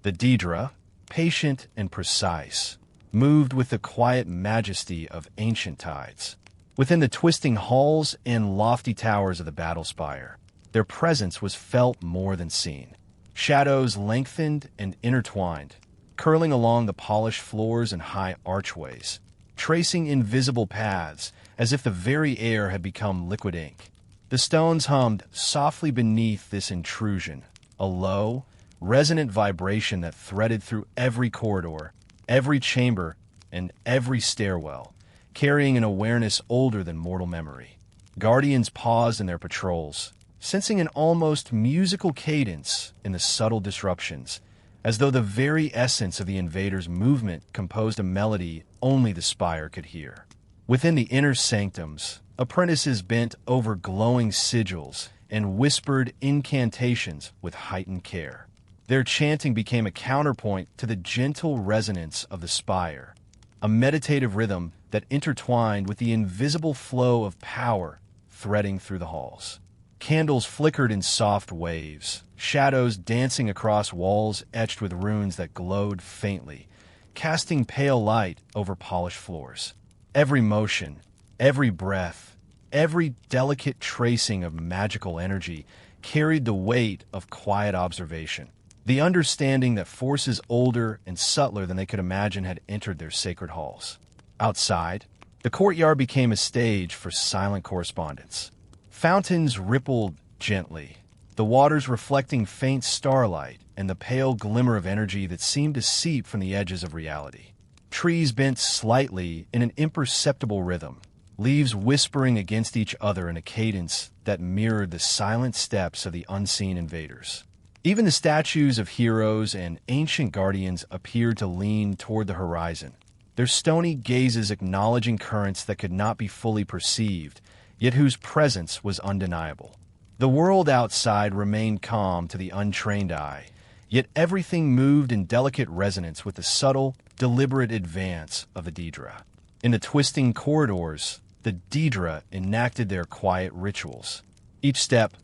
The Daedra, patient and precise, moved with the quiet majesty of ancient tides. Within the twisting halls and lofty towers of the Battlespire, their presence was felt more than seen. Shadows lengthened and intertwined, curling along the polished floors and high archways, tracing invisible paths as if the very air had become liquid ink. The stones hummed softly beneath this intrusion, a low, resonant vibration that threaded through every corridor, every chamber, and every stairwell, carrying an awareness older than mortal memory. Guardians paused in their patrols, sensing an almost musical cadence in the subtle disruptions, as though the very essence of the invaders' movement composed a melody only the spire could hear. Within the inner sanctums, apprentices bent over glowing sigils and whispered incantations with heightened care. Their chanting became a counterpoint to the gentle resonance of the spire, a meditative rhythm that intertwined with the invisible flow of power threading through the halls. Candles flickered in soft waves, shadows dancing across walls etched with runes that glowed faintly, casting pale light over polished floors. Every motion, every breath, every delicate tracing of magical energy carried the weight of quiet observation, the understanding that forces older and subtler than they could imagine had entered their sacred halls. Outside, the courtyard became a stage for silent correspondence. Fountains rippled gently, the waters reflecting faint starlight and the pale glimmer of energy that seemed to seep from the edges of reality. Trees bent slightly in an imperceptible rhythm, leaves whispering against each other in a cadence that mirrored the silent steps of the unseen invaders. Even the statues of heroes and ancient guardians appeared to lean toward the horizon, their stony gazes acknowledging currents that could not be fully perceived, yet whose presence was undeniable. The world outside remained calm to the untrained eye, yet everything moved in delicate resonance with the subtle, deliberate advance of the Daedra. In the twisting corridors, the Daedra enacted their quiet rituals. Each step,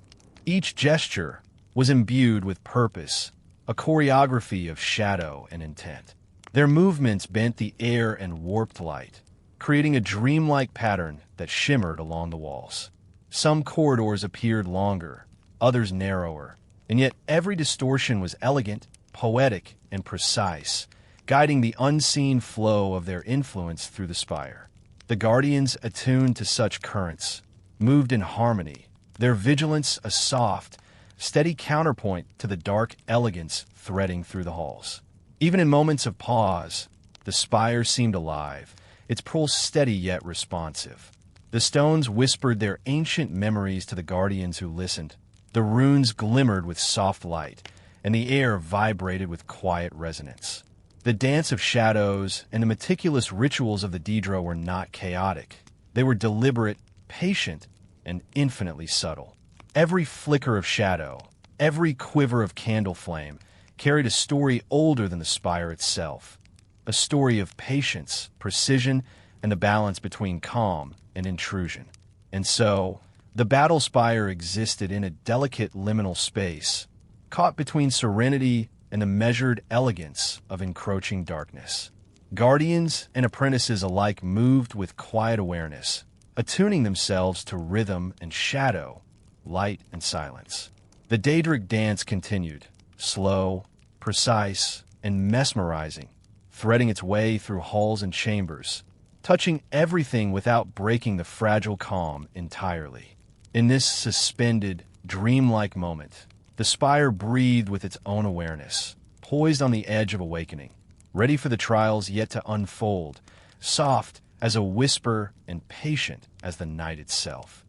each gesture, was imbued with purpose, a choreography of shadow and intent. Their movements bent the air and warped light, creating a dreamlike pattern that shimmered along the walls. Some corridors appeared longer, others narrower, and yet every distortion was elegant, poetic, and precise, guiding the unseen flow of their influence through the spire. The guardians, attuned to such currents, moved in harmony, their vigilance a soft, steady counterpoint to the dark elegance threading through the halls. Even in moments of pause, the spire seemed alive, its pulse steady yet responsive. The stones whispered their ancient memories to the guardians who listened. The runes glimmered with soft light, and the air vibrated with quiet resonance. The dance of shadows and the meticulous rituals of the Daedra were not chaotic. They were deliberate, patient, and infinitely subtle. Every flicker of shadow, every quiver of candle flame, carried a story older than the spire itself, a story of patience, precision, and the balance between calm and intrusion. And so, the Battlespire existed in a delicate liminal space, caught between serenity and the measured elegance of encroaching darkness. Guardians and apprentices alike moved with quiet awareness, attuning themselves to rhythm and shadow, light and silence. The Daedric dance continued, slow, precise, and mesmerizing, threading its way through halls and chambers, touching everything without breaking the fragile calm entirely. In this suspended, dreamlike moment, the spire breathed with its own awareness, poised on the edge of awakening, ready for the trials yet to unfold, soft as a whisper and patient as the night itself.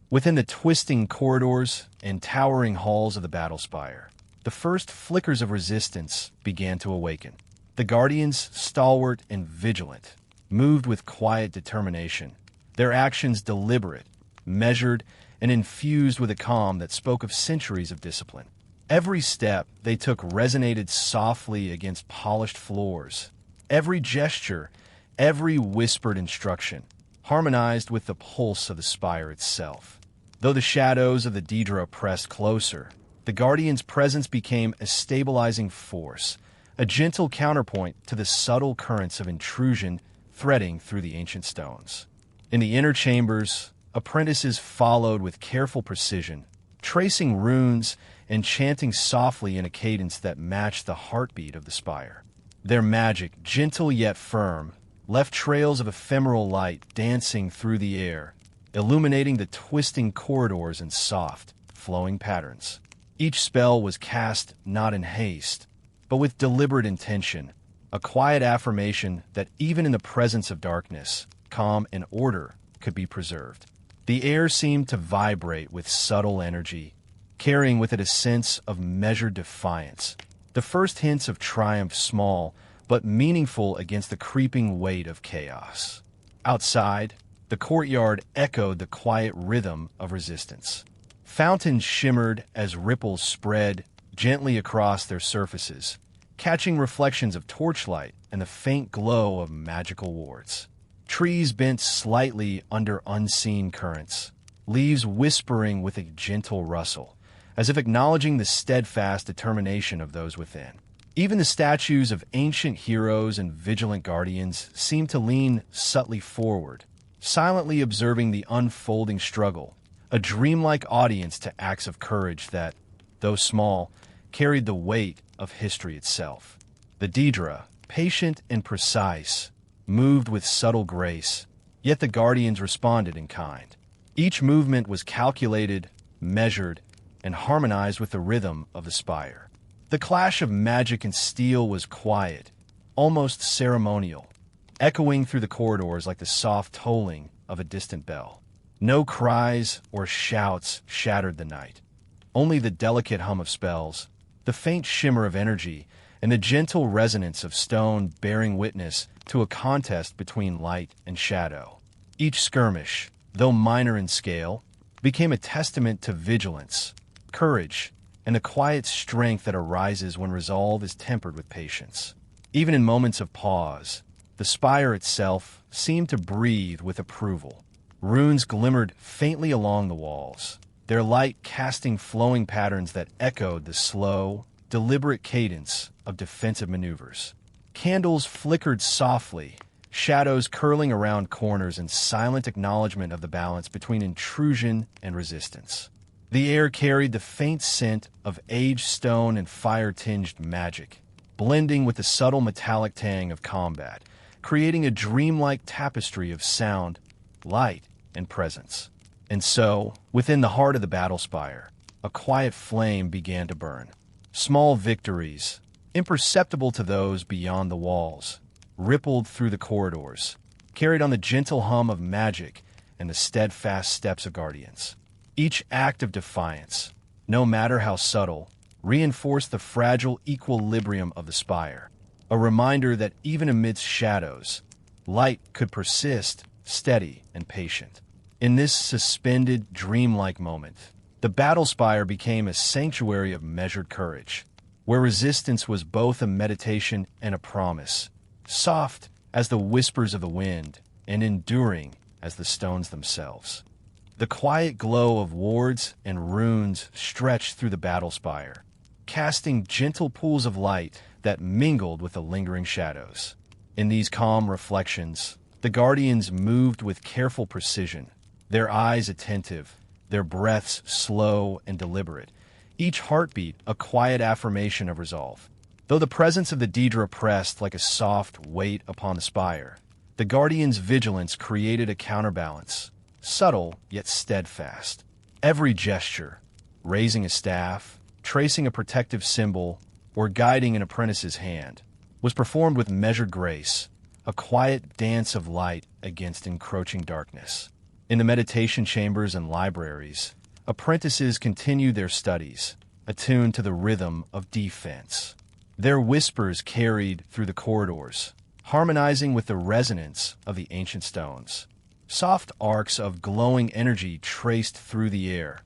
Within the twisting corridors and towering halls of the Battlespire, the first flickers of resistance began to awaken. The Guardians, stalwart and vigilant, moved with quiet determination, their actions deliberate, measured, and infused with a calm that spoke of centuries of discipline. Every step they took resonated softly against polished floors. Every gesture, every whispered instruction, harmonized with the pulse of the spire itself. Though the shadows of the Daedra pressed closer, the Guardian's presence became a stabilizing force, a gentle counterpoint to the subtle currents of intrusion threading through the ancient stones. In the inner chambers, apprentices followed with careful precision, tracing runes and chanting softly in a cadence that matched the heartbeat of the spire. Their magic, gentle yet firm, left trails of ephemeral light dancing through the air, illuminating the twisting corridors in soft, flowing patterns. Each spell was cast not in haste, but with deliberate intention, a quiet affirmation that even in the presence of darkness, calm and order could be preserved. The air seemed to vibrate with subtle energy, carrying with it a sense of measured defiance, the first hints of triumph small but meaningful against the creeping weight of chaos. Outside, the courtyard echoed the quiet rhythm of resistance. Fountains shimmered as ripples spread gently across their surfaces, catching reflections of torchlight and the faint glow of magical wards. Trees bent slightly under unseen currents, leaves whispering with a gentle rustle, as if acknowledging the steadfast determination of those within. Even the statues of ancient heroes and vigilant guardians seemed to lean subtly forward, silently observing the unfolding struggle, a dreamlike audience to acts of courage that, though small, carried the weight of history itself. The Daedra, patient and precise, moved with subtle grace, yet the guardians responded in kind. Each movement was calculated, measured, and harmonized with the rhythm of the spire. The clash of magic and steel was quiet, almost ceremonial, echoing through the corridors like the soft tolling of a distant bell. No cries or shouts shattered the night. Only the delicate hum of spells, the faint shimmer of energy, and the gentle resonance of stone bearing witness to a contest between light and shadow. Each skirmish, though minor in scale, became a testament to vigilance, courage, and the quiet strength that arises when resolve is tempered with patience. Even in moments of pause, the spire itself seemed to breathe with approval. Runes glimmered faintly along the walls, their light casting flowing patterns that echoed the slow, deliberate cadence of defensive maneuvers. Candles flickered softly, shadows curling around corners in silent acknowledgement of the balance between intrusion and resistance. The air carried the faint scent of aged stone and fire-tinged magic, blending with the subtle metallic tang of combat, creating a dreamlike tapestry of sound, light, and presence. And so, within the heart of the Battlespire, a quiet flame began to burn. Small victories, imperceptible to those beyond the walls, rippled through the corridors, carried on the gentle hum of magic and the steadfast steps of guardians. Each act of defiance, no matter how subtle, reinforced the fragile equilibrium of the spire, a reminder that even amidst shadows, light could persist, steady and patient. In this suspended, dreamlike moment, the Battlespire became a sanctuary of measured courage, where resistance was both a meditation and a promise, soft as the whispers of the wind and enduring as the stones themselves. The quiet glow of wards and runes stretched through the Battlespire, casting gentle pools of light that mingled with the lingering shadows. In these calm reflections, the Guardians moved with careful precision, their eyes attentive, their breaths slow and deliberate, each heartbeat a quiet affirmation of resolve. Though the presence of the Daedra pressed like a soft weight upon the spire, the Guardians' vigilance created a counterbalance, subtle yet steadfast. Every gesture, raising a staff, tracing a protective symbol, or guiding an apprentice's hand, was performed with measured grace, a quiet dance of light against encroaching darkness. In the meditation chambers and libraries, apprentices continued their studies, attuned to the rhythm of defense. Their whispers carried through the corridors, harmonizing with the resonance of the ancient stones. Soft arcs of glowing energy traced through the air,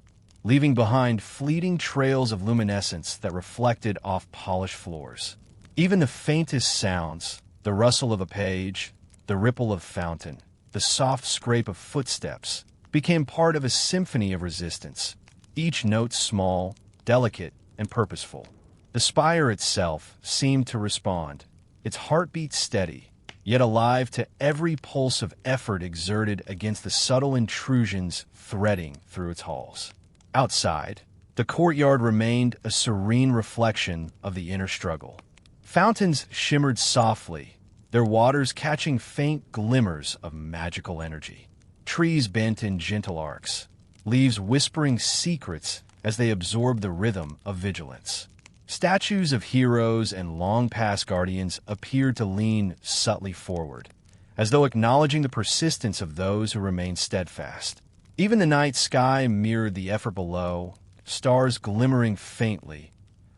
leaving behind fleeting trails of luminescence that reflected off polished floors. Even the faintest sounds, the rustle of a page, the ripple of fountain, the soft scrape of footsteps, became part of a symphony of resistance, each note small, delicate, and purposeful. The spire itself seemed to respond, its heartbeat steady, yet alive to every pulse of effort exerted against the subtle intrusions threading through its halls. Outside, the courtyard remained a serene reflection of the inner struggle. Fountains shimmered softly, their waters catching faint glimmers of magical energy. Trees bent in gentle arcs, leaves whispering secrets as they absorbed the rhythm of vigilance. Statues of heroes and long-past guardians appeared to lean subtly forward, as though acknowledging the persistence of those who remained steadfast. Even the night sky mirrored the effort below, stars glimmering faintly,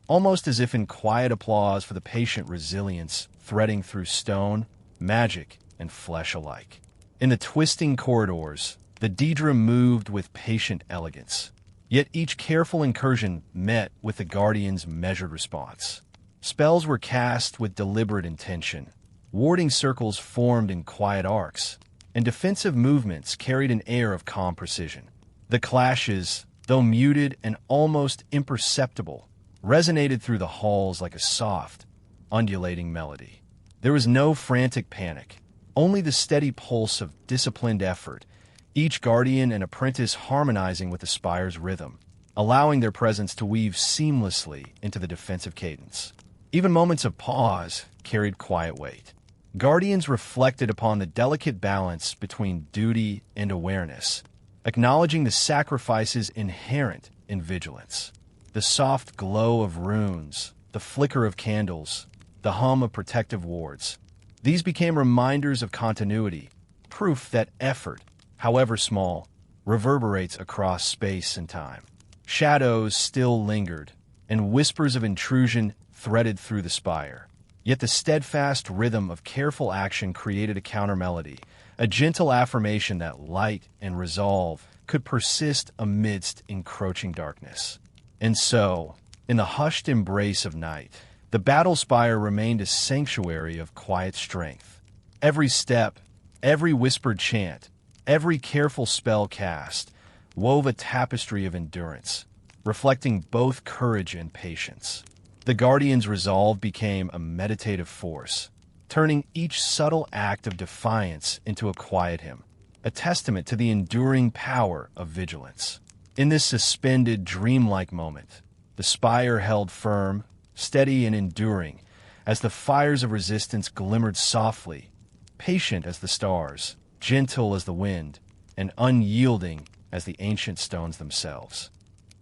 almost as if in quiet applause for the patient resilience threading through stone, magic, and flesh alike. In the twisting corridors, the Daedra moved with patient elegance, yet each careful incursion met with the Guardian's measured response. Spells were cast with deliberate intention, warding circles formed in quiet arcs, and defensive movements carried an air of calm precision. The clashes, though muted and almost imperceptible, resonated through the halls like a soft, undulating melody. There was no frantic panic, only the steady pulse of disciplined effort, each guardian and apprentice harmonizing with the spire's rhythm, allowing their presence to weave seamlessly into the defensive cadence. Even moments of pause carried quiet weight. Guardians reflected upon the delicate balance between duty and awareness, acknowledging the sacrifices inherent in vigilance. The soft glow of runes, the flicker of candles, the hum of protective wards. These became reminders of continuity, proof that effort, however small, reverberates across space and time. Shadows still lingered, and whispers of intrusion threaded through the spire. Yet the steadfast rhythm of careful action created a counter-melody, a gentle affirmation that light and resolve could persist amidst encroaching darkness. And so, in the hushed embrace of night, the Battlespire remained a sanctuary of quiet strength. Every step, every whispered chant, every careful spell cast wove a tapestry of endurance, reflecting both courage and patience. The Guardian's resolve became a meditative force, turning each subtle act of defiance into a quiet hymn, a testament to the enduring power of vigilance. In this suspended, dreamlike moment, the spire held firm, steady and enduring, as the fires of resistance glimmered softly, patient as the stars, gentle as the wind, and unyielding as the ancient stones themselves.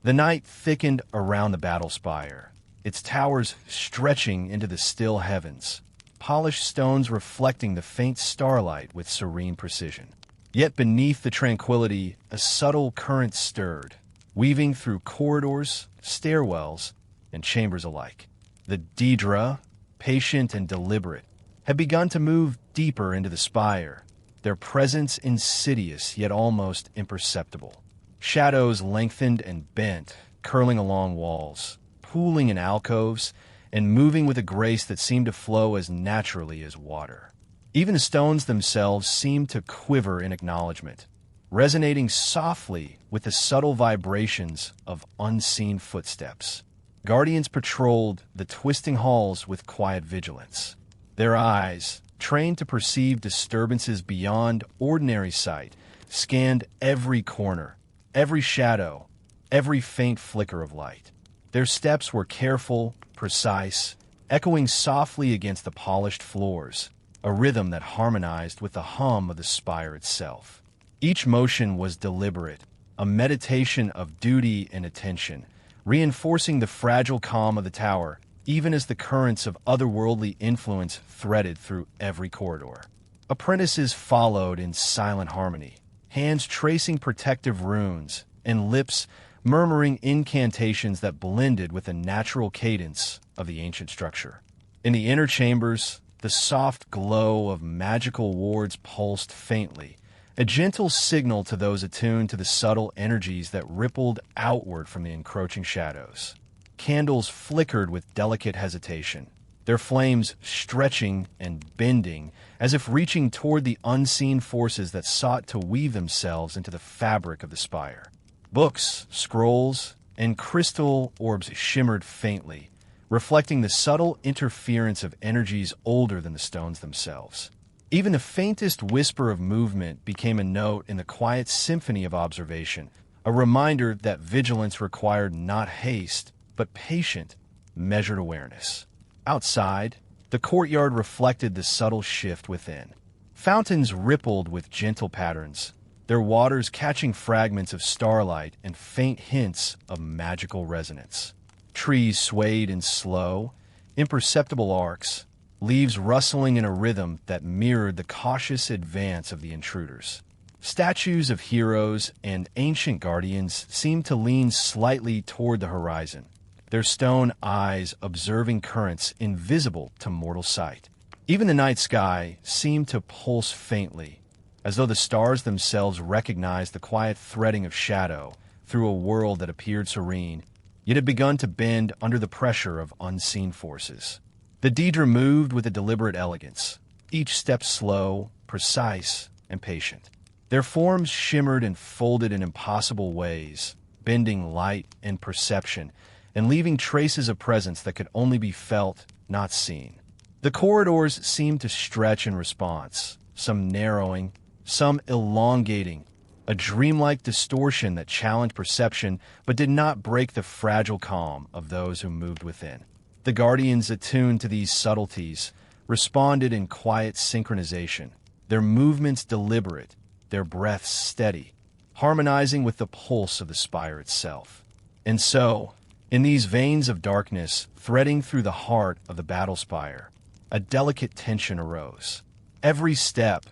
The night thickened around the battle spire, its towers stretching into the still heavens, polished stones reflecting the faint starlight with serene precision. Yet beneath the tranquility, a subtle current stirred, weaving through corridors, stairwells, and chambers alike. The Daedra, patient and deliberate, had begun to move deeper into the spire, their presence insidious yet almost imperceptible. Shadows lengthened and bent, curling along walls, pooling in alcoves, and moving with a grace that seemed to flow as naturally as water. Even the stones themselves seemed to quiver in acknowledgement, resonating softly with the subtle vibrations of unseen footsteps. Guardians patrolled the twisting halls with quiet vigilance. Their eyes, trained to perceive disturbances beyond ordinary sight, scanned every corner, every shadow, every faint flicker of light. Their steps were careful, precise, echoing softly against the polished floors, a rhythm that harmonized with the hum of the spire itself. Each motion was deliberate, a meditation of duty and attention, reinforcing the fragile calm of the tower, even as the currents of otherworldly influence threaded through every corridor. Apprentices followed in silent harmony, hands tracing protective runes, and lips murmuring incantations that blended with the natural cadence of the ancient structure. In the inner chambers, the soft glow of magical wards pulsed faintly, a gentle signal to those attuned to the subtle energies that rippled outward from the encroaching shadows. Candles flickered with delicate hesitation, their flames stretching and bending as if reaching toward the unseen forces that sought to weave themselves into the fabric of the spire. Books, scrolls, and crystal orbs shimmered faintly, reflecting the subtle interference of energies older than the stones themselves. Even the faintest whisper of movement became a note in the quiet symphony of observation, a reminder that vigilance required not haste, but patient, measured awareness. Outside, the courtyard reflected the subtle shift within. Fountains rippled with gentle patterns, their waters catching fragments of starlight and faint hints of magical resonance. Trees swayed in slow, imperceptible arcs, leaves rustling in a rhythm that mirrored the cautious advance of the intruders. Statues of heroes and ancient guardians seemed to lean slightly toward the horizon, their stone eyes observing currents invisible to mortal sight. Even the night sky seemed to pulse faintly, as though the stars themselves recognized the quiet threading of shadow through a world that appeared serene, yet had begun to bend under the pressure of unseen forces. The Daedra moved with a deliberate elegance, each step slow, precise, and patient. Their forms shimmered and folded in impossible ways, bending light and perception, and leaving traces of presence that could only be felt, not seen. The corridors seemed to stretch in response, some narrowing, some elongating, a dreamlike distortion that challenged perception but did not break the fragile calm of those who moved within. The guardians attuned to these subtleties responded in quiet synchronization, their movements deliberate, their breaths steady, harmonizing with the pulse of the spire itself. And so, in these veins of darkness threading through the heart of the Battlespire, a delicate tension arose. Every step,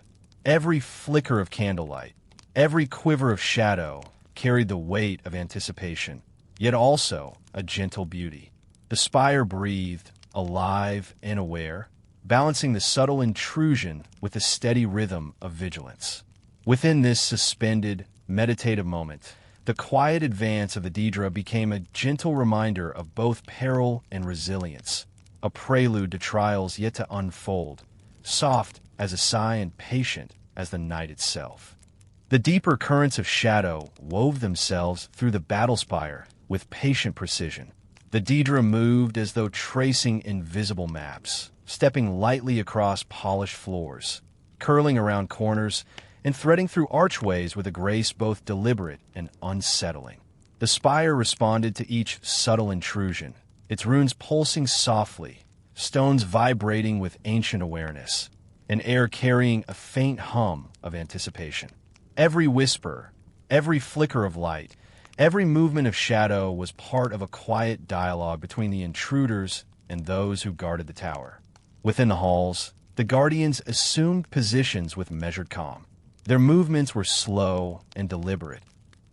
every flicker of candlelight, every quiver of shadow carried the weight of anticipation, yet also a gentle beauty. The spire breathed, alive and aware, balancing the subtle intrusion with the steady rhythm of vigilance. Within this suspended, meditative moment, the quiet advance of the Daedra became a gentle reminder of both peril and resilience, a prelude to trials yet to unfold, soft as a sigh and patient as the night itself. The deeper currents of shadow wove themselves through the Battlespire with patient precision. The Daedra moved as though tracing invisible maps, stepping lightly across polished floors, curling around corners, and threading through archways with a grace both deliberate and unsettling. The spire responded to each subtle intrusion, its runes pulsing softly, stones vibrating with ancient awareness, and air carrying a faint hum of anticipation. Every whisper, every flicker of light, every movement of shadow was part of a quiet dialogue between the intruders and those who guarded the tower. Within the halls, the guardians assumed positions with measured calm. Their movements were slow and deliberate,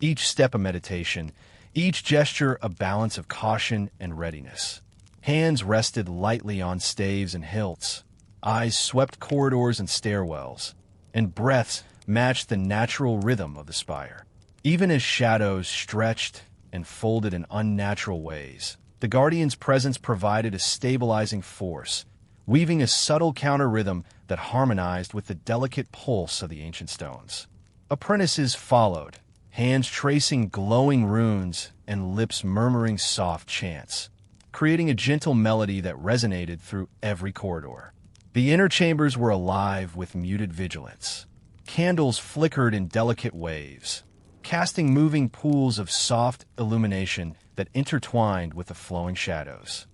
each step a meditation, each gesture a balance of caution and readiness. Hands rested lightly on staves and hilts, eyes swept corridors and stairwells, and breaths matched the natural rhythm of the spire. Even as shadows stretched and folded in unnatural ways, the Guardian's presence provided a stabilizing force, weaving a subtle counter-rhythm that harmonized with the delicate pulse of the ancient stones. Apprentices followed, hands tracing glowing runes and lips murmuring soft chants, creating a gentle melody that resonated through every corridor. The inner chambers were alive with muted vigilance. Candles flickered in delicate waves, casting moving pools of soft illumination that intertwined with the flowing shadows.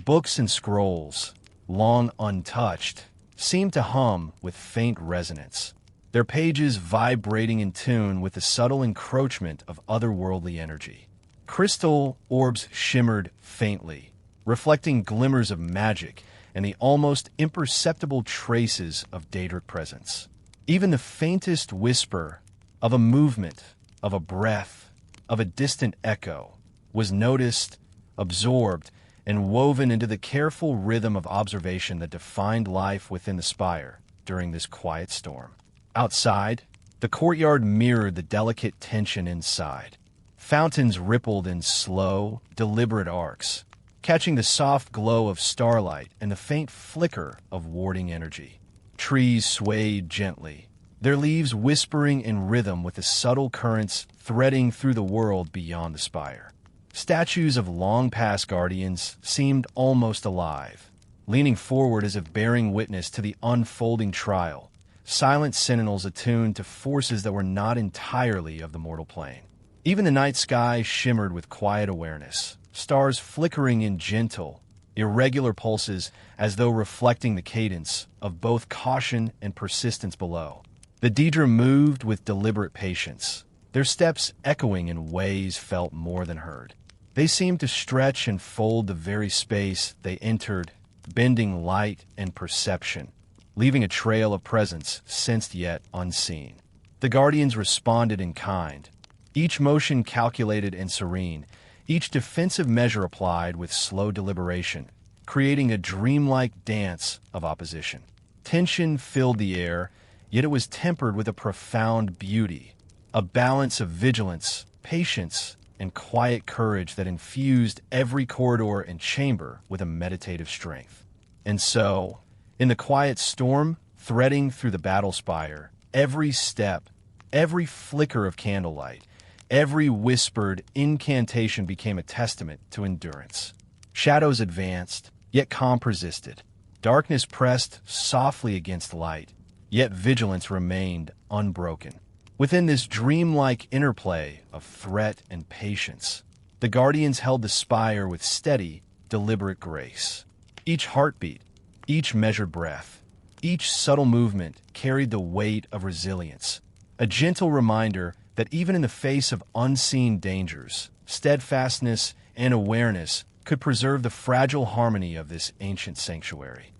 Books and scrolls, long untouched, seemed to hum with faint resonance, their pages vibrating in tune with the subtle encroachment of otherworldly energy. Crystal orbs shimmered faintly, reflecting glimmers of magic and the almost imperceptible traces of Daedric presence. Even the faintest whisper of a movement, of a breath, of a distant echo was noticed, absorbed, and woven into the careful rhythm of observation that defined life within the spire during this quiet storm. Outside, the courtyard mirrored the delicate tension inside. Fountains rippled in slow, deliberate arcs, catching the soft glow of starlight and the faint flicker of warding energy. Trees swayed gently, their leaves whispering in rhythm with the subtle currents threading through the world beyond the spire. Statues of long-past guardians seemed almost alive, leaning forward as if bearing witness to the unfolding trial, silent sentinels attuned to forces that were not entirely of the mortal plane. Even the night sky shimmered with quiet awareness, stars flickering in gentle, irregular pulses as though reflecting the cadence of both caution and persistence below. The Daedra moved with deliberate patience, their steps echoing in ways felt more than heard. They seemed to stretch and fold the very space they entered, bending light and perception, leaving a trail of presence sensed yet unseen. The guardians responded in kind, each motion calculated and serene, each defensive measure applied with slow deliberation, creating a dreamlike dance of opposition. Tension filled the air, yet it was tempered with a profound beauty, a balance of vigilance, patience, and quiet courage that infused every corridor and chamber with a meditative strength. And so, in the quiet storm threading through the battle spire, every step, every flicker of candlelight, every whispered incantation became a testament to endurance. Shadows advanced, yet calm persisted. Darkness pressed softly against light, yet vigilance remained unbroken. Within this dreamlike interplay of threat and patience, the guardians held the spire with steady, deliberate grace. Each heartbeat, each measured breath, each subtle movement carried the weight of resilience, a gentle reminder that even in the face of unseen dangers, steadfastness and awareness could preserve the fragile harmony of this ancient sanctuary.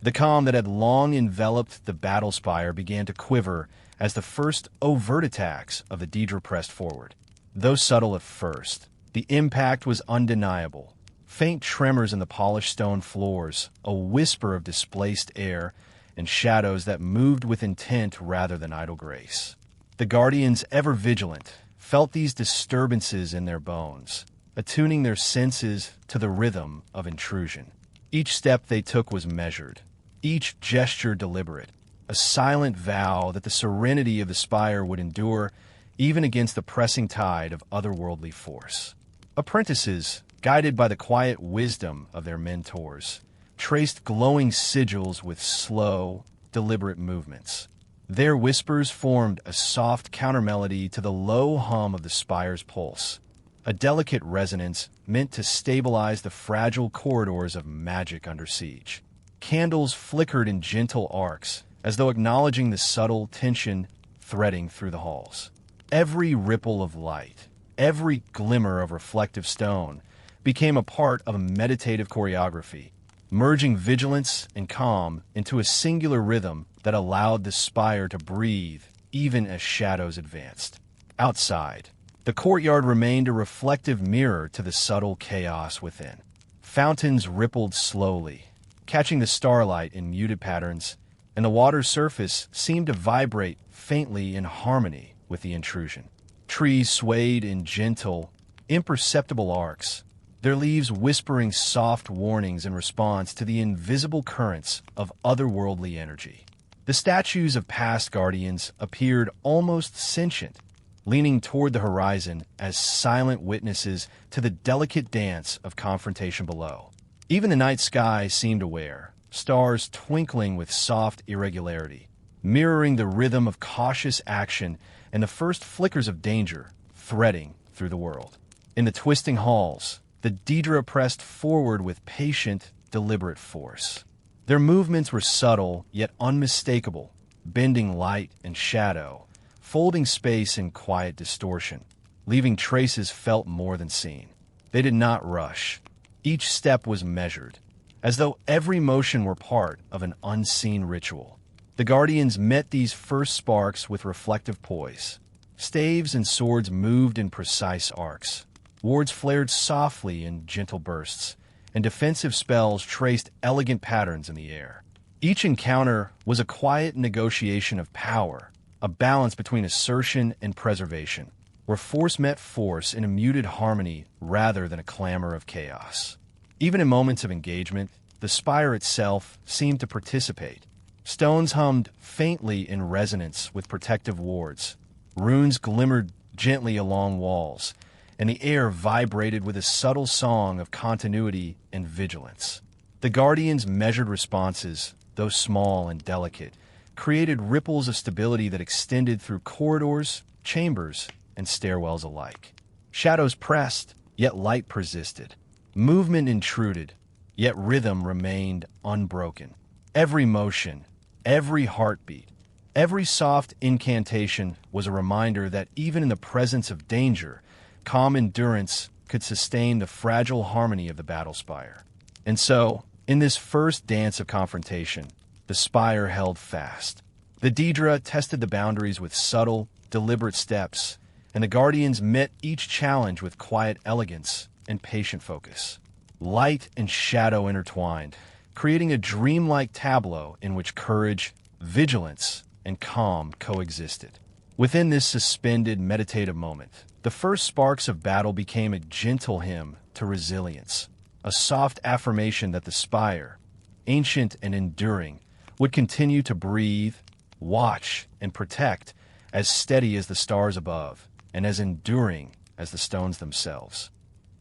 The calm that had long enveloped the battle spire began to quiver as the first overt attacks of the Daedra pressed forward. Though subtle at first, the impact was undeniable. Faint tremors in the polished stone floors, a whisper of displaced air, and shadows that moved with intent rather than idle grace. The guardians, ever vigilant, felt these disturbances in their bones, attuning their senses to the rhythm of intrusion. Each step they took was measured, each gesture deliberate, a silent vow that the serenity of the spire would endure even against the pressing tide of otherworldly force. Apprentices, guided by the quiet wisdom of their mentors, traced glowing sigils with slow, deliberate movements. Their whispers formed a soft countermelody to the low hum of the spire's pulse, a delicate resonance meant to stabilize the fragile corridors of magic under siege. Candles flickered in gentle arcs, as though acknowledging the subtle tension threading through the halls. Every ripple of light, every glimmer of reflective stone, became a part of a meditative choreography, merging vigilance and calm into a singular rhythm that allowed the spire to breathe even as shadows advanced. Outside, the courtyard remained a reflective mirror to the subtle chaos within. Fountains rippled slowly, catching the starlight in muted patterns, and the water's surface seemed to vibrate faintly in harmony with the intrusion. Trees swayed in gentle, imperceptible arcs, their leaves whispering soft warnings in response to the invisible currents of otherworldly energy. The statues of past guardians appeared almost sentient, leaning toward the horizon as silent witnesses to the delicate dance of confrontation below. Even the night sky seemed aware, stars twinkling with soft irregularity, mirroring the rhythm of cautious action and the first flickers of danger threading through the world. In the twisting halls, the Daedra pressed forward with patient, deliberate force. Their movements were subtle yet unmistakable, bending light and shadow, folding space in quiet distortion, leaving traces felt more than seen. They did not rush. Each step was measured, as though every motion were part of an unseen ritual. The Guardians met these first sparks with reflective poise. Staves and swords moved in precise arcs. Wards flared softly in gentle bursts, and defensive spells traced elegant patterns in the air. Each encounter was a quiet negotiation of power, a balance between assertion and preservation, where force met force in a muted harmony rather than a clamor of chaos. Even in moments of engagement, the spire itself seemed to participate. Stones hummed faintly in resonance with protective wards. Runes glimmered gently along walls, and the air vibrated with a subtle song of continuity and vigilance. The Guardians' measured responses, though small and delicate, created ripples of stability that extended through corridors, chambers, and stairwells alike. Shadows pressed, yet light persisted. Movement intruded, yet rhythm remained unbroken. Every motion, every heartbeat, every soft incantation was a reminder that even in the presence of danger, calm endurance could sustain the fragile harmony of the Battlespire. And so, in this first dance of confrontation, the spire held fast. The Daedra tested the boundaries with subtle, deliberate steps, and the Guardians met each challenge with quiet elegance and patient focus. Light and shadow intertwined, creating a dreamlike tableau in which courage, vigilance, and calm coexisted. Within this suspended, meditative moment, the first sparks of battle became a gentle hymn to resilience, a soft affirmation that the spire, ancient and enduring, would continue to breathe, watch, and protect, as steady as the stars above, and as enduring as the stones themselves.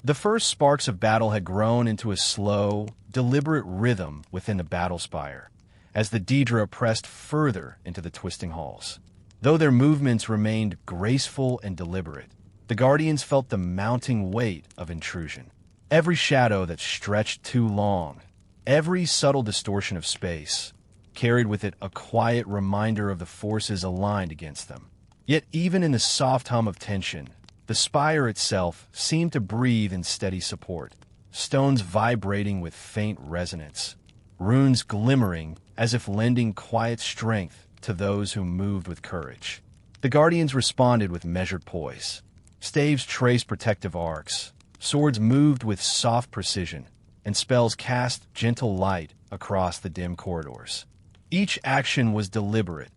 The first sparks of battle had grown into a slow, deliberate rhythm within the Battlespire, as the Daedra pressed further into the twisting halls. Though their movements remained graceful and deliberate, the Guardians felt the mounting weight of intrusion. Every shadow that stretched too long, every subtle distortion of space, carried with it a quiet reminder of the forces aligned against them. Yet even in the soft hum of tension, the spire itself seemed to breathe in steady support, stones vibrating with faint resonance, runes glimmering as if lending quiet strength to those who moved with courage. The Guardians responded with measured poise. Staves traced protective arcs, swords moved with soft precision, and spells cast gentle light across the dim corridors. Each action was deliberate,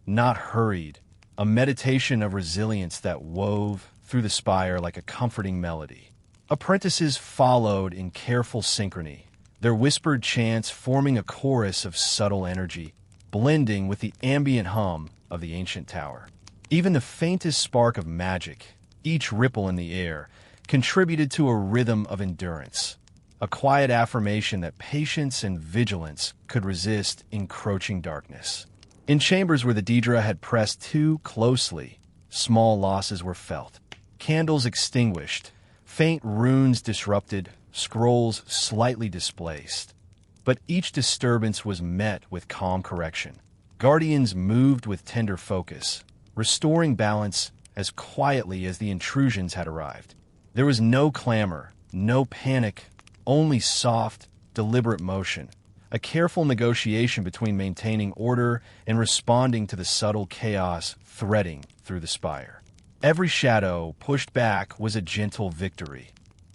not hurried, a meditation of resilience that wove through the spire like a comforting melody. Apprentices followed in careful synchrony, their whispered chants forming a chorus of subtle energy, blending with the ambient hum of the ancient tower. Even the faintest spark of magic, each ripple in the air, contributed to a rhythm of endurance, a quiet affirmation that patience and vigilance could resist encroaching darkness. In chambers where the Daedra had pressed too closely, small losses were felt. Candles extinguished, faint runes disrupted, scrolls slightly displaced. But each disturbance was met with calm correction. Guardians moved with tender focus, restoring balance as quietly as the intrusions had arrived. There was no clamor, no panic, only soft, deliberate motion, a careful negotiation between maintaining order and responding to the subtle chaos threading through the spire. Every shadow pushed back was a gentle victory.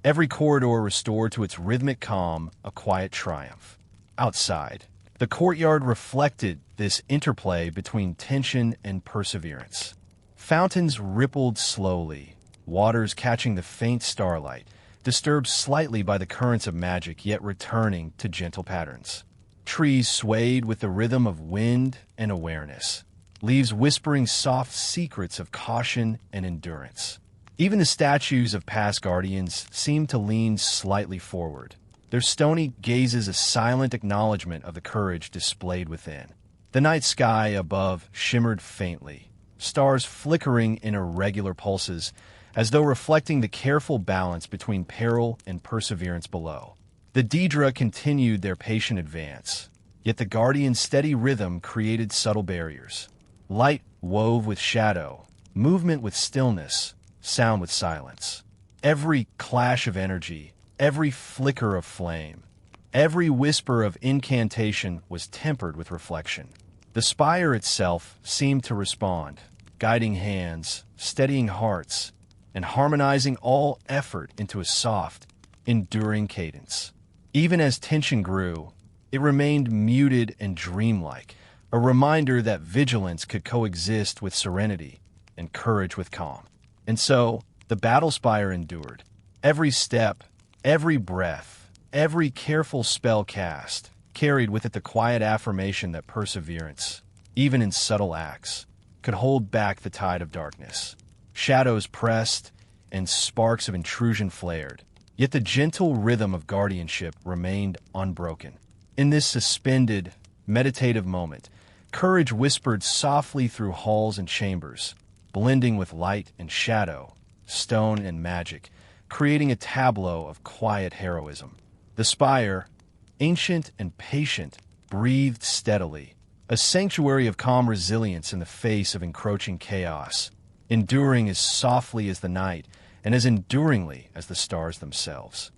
Every corridor restored to its rhythmic calm, a quiet triumph. Outside, the courtyard reflected this interplay between tension and perseverance. Fountains rippled slowly, waters catching the faint starlight, disturbed slightly by the currents of magic, yet returning to gentle patterns. Trees swayed with the rhythm of wind and awareness, leaves whispering soft secrets of caution and endurance. Even the statues of past guardians seemed to lean slightly forward, their stony gazes a silent acknowledgement of the courage displayed within. The night sky above shimmered faintly, stars flickering in irregular pulses, as though reflecting the careful balance between peril and perseverance below. The Daedra continued their patient advance, Yet the Guardian's steady rhythm created subtle barriers. Light wove with shadow, movement with stillness, sound with silence. Every clash of energy, every flicker of flame, every whisper of incantation was tempered with reflection. The spire itself seemed to respond, guiding hands, steadying hearts, and harmonizing all effort into a soft, enduring cadence. Even as tension grew, it remained muted and dreamlike, a reminder that vigilance could coexist with serenity and courage with calm. And so, the Battlespire endured. Every step, every breath, every careful spell cast carried with it the quiet affirmation that perseverance, even in subtle acts, could hold back the tide of darkness. Shadows pressed, and sparks of intrusion flared, yet the gentle rhythm of guardianship remained unbroken. In this suspended, meditative moment, courage whispered softly through halls and chambers, blending with light and shadow, stone and magic, creating a tableau of quiet heroism. The spire, ancient and patient, breathed steadily, a sanctuary of calm resilience in the face of encroaching chaos, enduring as softly as the night and as enduringly as the stars themselves.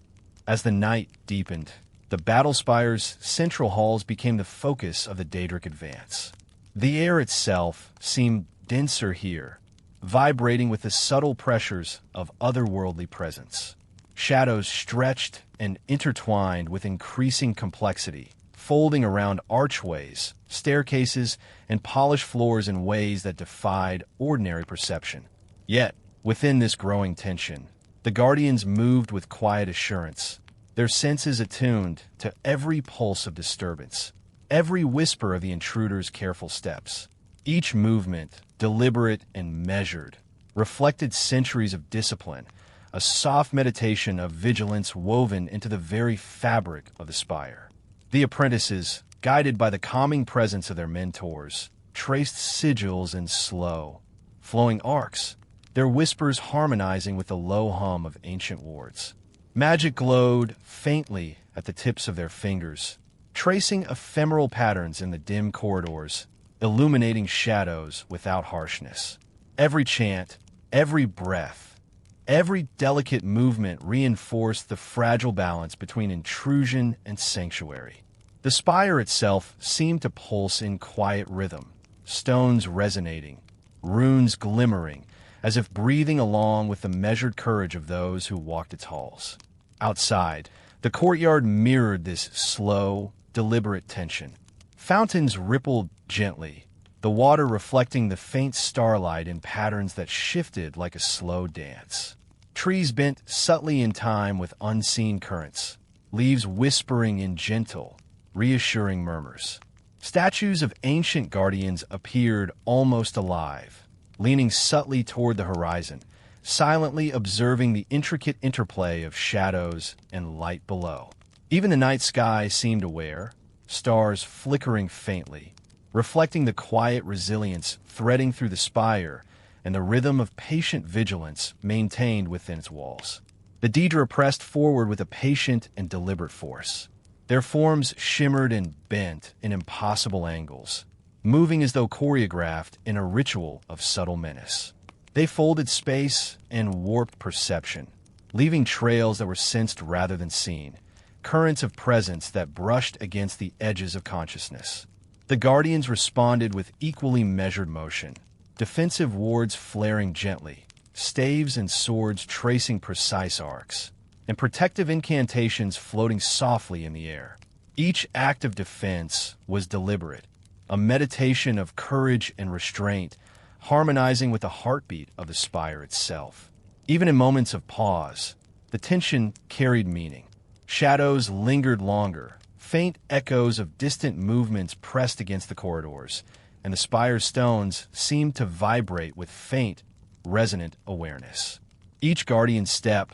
As the night deepened, the Battlespire's central halls became the focus of the Daedric advance. The air itself seemed denser here, vibrating with the subtle pressures of otherworldly presence. Shadows stretched and intertwined with increasing complexity, folding around archways, staircases, and polished floors in ways that defied ordinary perception. Yet, within this growing tension, the Guardians moved with quiet assurance, their senses attuned to every pulse of disturbance, every whisper of the intruder's careful steps. Each movement, deliberate and measured, reflected centuries of discipline, a soft meditation of vigilance woven into the very fabric of the spire. The apprentices, guided by the calming presence of their mentors, traced sigils in slow, flowing arcs, their whispers harmonizing with the low hum of ancient wards. Magic glowed faintly at the tips of their fingers, tracing ephemeral patterns in the dim corridors, illuminating shadows without harshness. Every chant, every breath, every delicate movement reinforced the fragile balance between intrusion and sanctuary. The spire itself seemed to pulse in quiet rhythm, stones resonating, runes glimmering, as if breathing along with the measured courage of those who walked its halls. Outside, the courtyard mirrored this slow, deliberate tension. Fountains rippled gently, the water reflecting the faint starlight in patterns that shifted like a slow dance. Trees bent subtly in time with unseen currents, leaves whispering in gentle, reassuring murmurs. Statues of ancient guardians appeared almost alive, leaning subtly toward the horizon, silently observing the intricate interplay of shadows and light below. Even the night sky seemed aware, stars flickering faintly, reflecting the quiet resilience threading through the spire and the rhythm of patient vigilance maintained within its walls. The Daedra pressed forward with a patient and deliberate force. Their forms shimmered and bent in impossible angles, moving as though choreographed in a ritual of subtle menace. They folded space and warped perception, leaving trails that were sensed rather than seen, currents of presence that brushed against the edges of consciousness. The Guardians responded with equally measured motion, defensive wards flaring gently, staves and swords tracing precise arcs, and protective incantations floating softly in the air. Each act of defense was deliberate, a meditation of courage and restraint, harmonizing with the heartbeat of the spire itself. Even in moments of pause, the tension carried meaning. Shadows lingered longer, faint echoes of distant movements pressed against the corridors, and the spire's stones seemed to vibrate with faint, resonant awareness. Each guardian's step,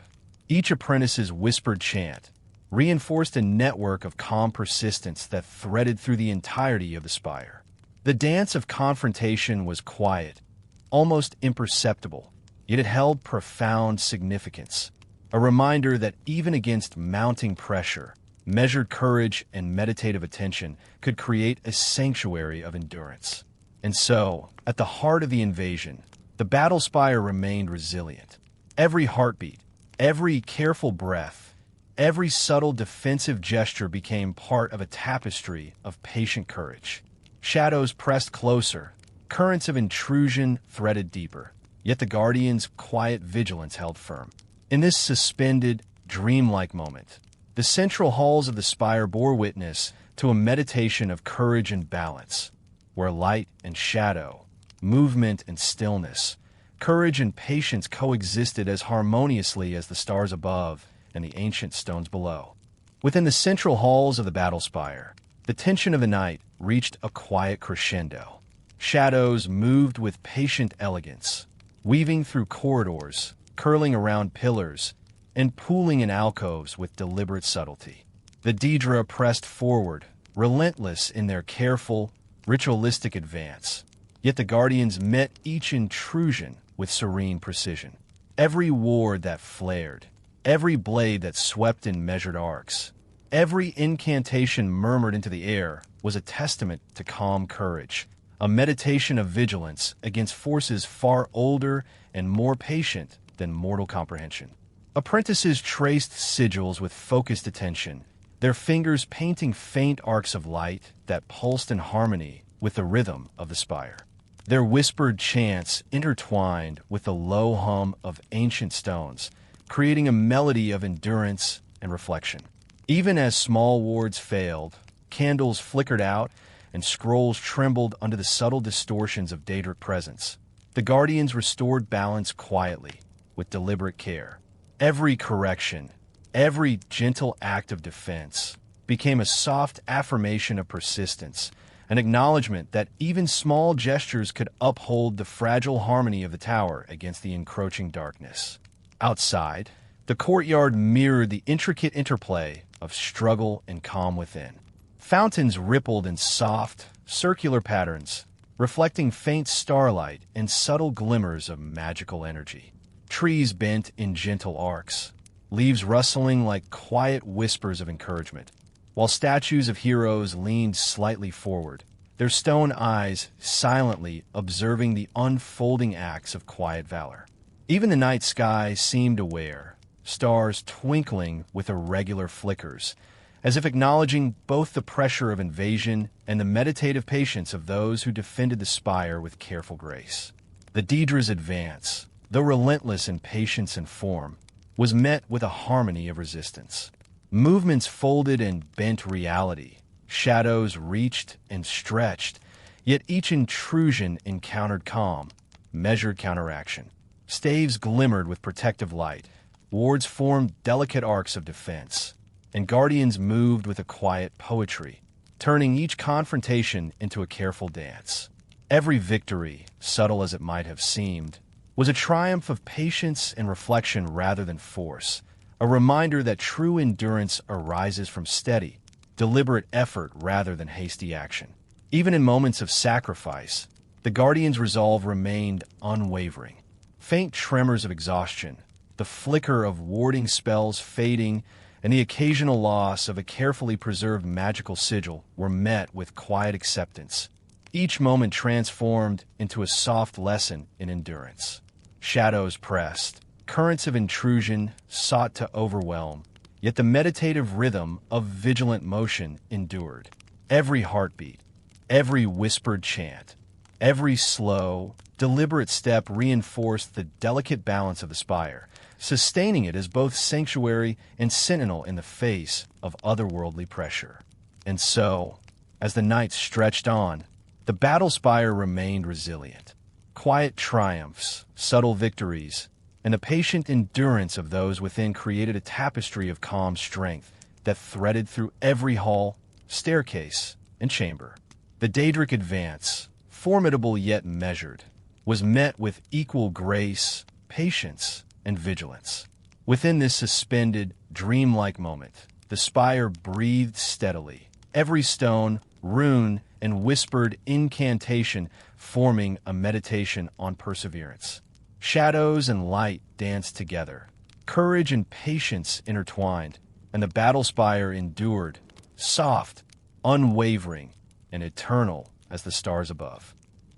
each apprentice's whispered chant, reinforced a network of calm persistence that threaded through the entirety of the spire. The dance of confrontation was quiet, almost imperceptible, yet it held profound significance, a reminder that even against mounting pressure, Measured courage and meditative attention could create a sanctuary of endurance. And so, at the heart of the invasion, the Battlespire remained resilient. Every heartbeat, every careful breath, every subtle defensive gesture became part of a tapestry of patient courage. Shadows pressed closer, currents of intrusion threaded deeper, yet the Guardians' quiet vigilance held firm. In this suspended, dreamlike moment, the central halls of the spire bore witness to a meditation of courage and balance, where light and shadow, movement and stillness, courage and patience coexisted as harmoniously as the stars above and the ancient stones below. Within the central halls of the Battlespire, the tension of the night reached a quiet crescendo. Shadows moved with patient elegance, weaving through corridors, curling around pillars, and pooling in alcoves with deliberate subtlety. The Daedra pressed forward, relentless in their careful, ritualistic advance. Yet the Guardians met each intrusion with serene precision. Every ward that flared, every blade that swept in measured arcs, every incantation murmured into the air was a testament to calm courage, a meditation of vigilance against forces far older and more patient than mortal comprehension. Apprentices traced sigils with focused attention, their fingers painting faint arcs of light that pulsed in harmony with the rhythm of the spire. Their whispered chants intertwined with the low hum of ancient stones, creating a melody of endurance and reflection. Even as small wards failed, candles flickered out, and scrolls trembled under the subtle distortions of Daedric presence, the Guardians restored balance quietly, with deliberate care. Every correction, every gentle act of defense became a soft affirmation of persistence, an acknowledgement that even small gestures could uphold the fragile harmony of the tower against the encroaching darkness. Outside, the courtyard mirrored the intricate interplay of struggle and calm within. Fountains rippled in soft, circular patterns, reflecting faint starlight and subtle glimmers of magical energy. Trees bent in gentle arcs, leaves rustling like quiet whispers of encouragement, while statues of heroes leaned slightly forward, their stone eyes silently observing the unfolding acts of quiet valor. Even the night sky seemed aware, stars twinkling with irregular flickers, as if acknowledging both the pressure of invasion and the meditative patience of those who defended the spire with careful grace. The Daedra's advance, though relentless in patience and form, was met with a harmony of resistance. Movements folded and bent reality, shadows reached and stretched, yet each intrusion encountered calm, measured counteraction. Staves glimmered with protective light, wards formed delicate arcs of defense, and Guardians moved with a quiet poetry, turning each confrontation into a careful dance. Every victory, subtle as it might have seemed, was a triumph of patience and reflection rather than force, a reminder that true endurance arises from steady, deliberate effort rather than hasty action. Even in moments of sacrifice, the Guardians' resolve remained unwavering. Faint tremors of exhaustion, the flicker of warding spells fading, and the occasional loss of a carefully preserved magical sigil were met with quiet acceptance, each moment transformed into a soft lesson in endurance. Shadows pressed, currents of intrusion sought to overwhelm, yet the meditative rhythm of vigilant motion endured. Every heartbeat, every whispered chant, every slow, deliberate step reinforced the delicate balance of the spire, sustaining it as both sanctuary and sentinel in the face of otherworldly pressure. And so, as the night stretched on, the Battlespire remained resilient. Quiet triumphs, subtle victories, and the patient endurance of those within created a tapestry of calm strength that threaded through every hall, staircase, and chamber. The Daedric advance, formidable yet measured, was met with equal grace, patience, and vigilance. Within this suspended, dreamlike moment, the spire breathed steadily, every stone, rune, and whispered incantation forming a meditation on perseverance. Shadows and light danced together, courage and patience intertwined, and the Battlespire endured, soft, unwavering, and eternal as the stars above.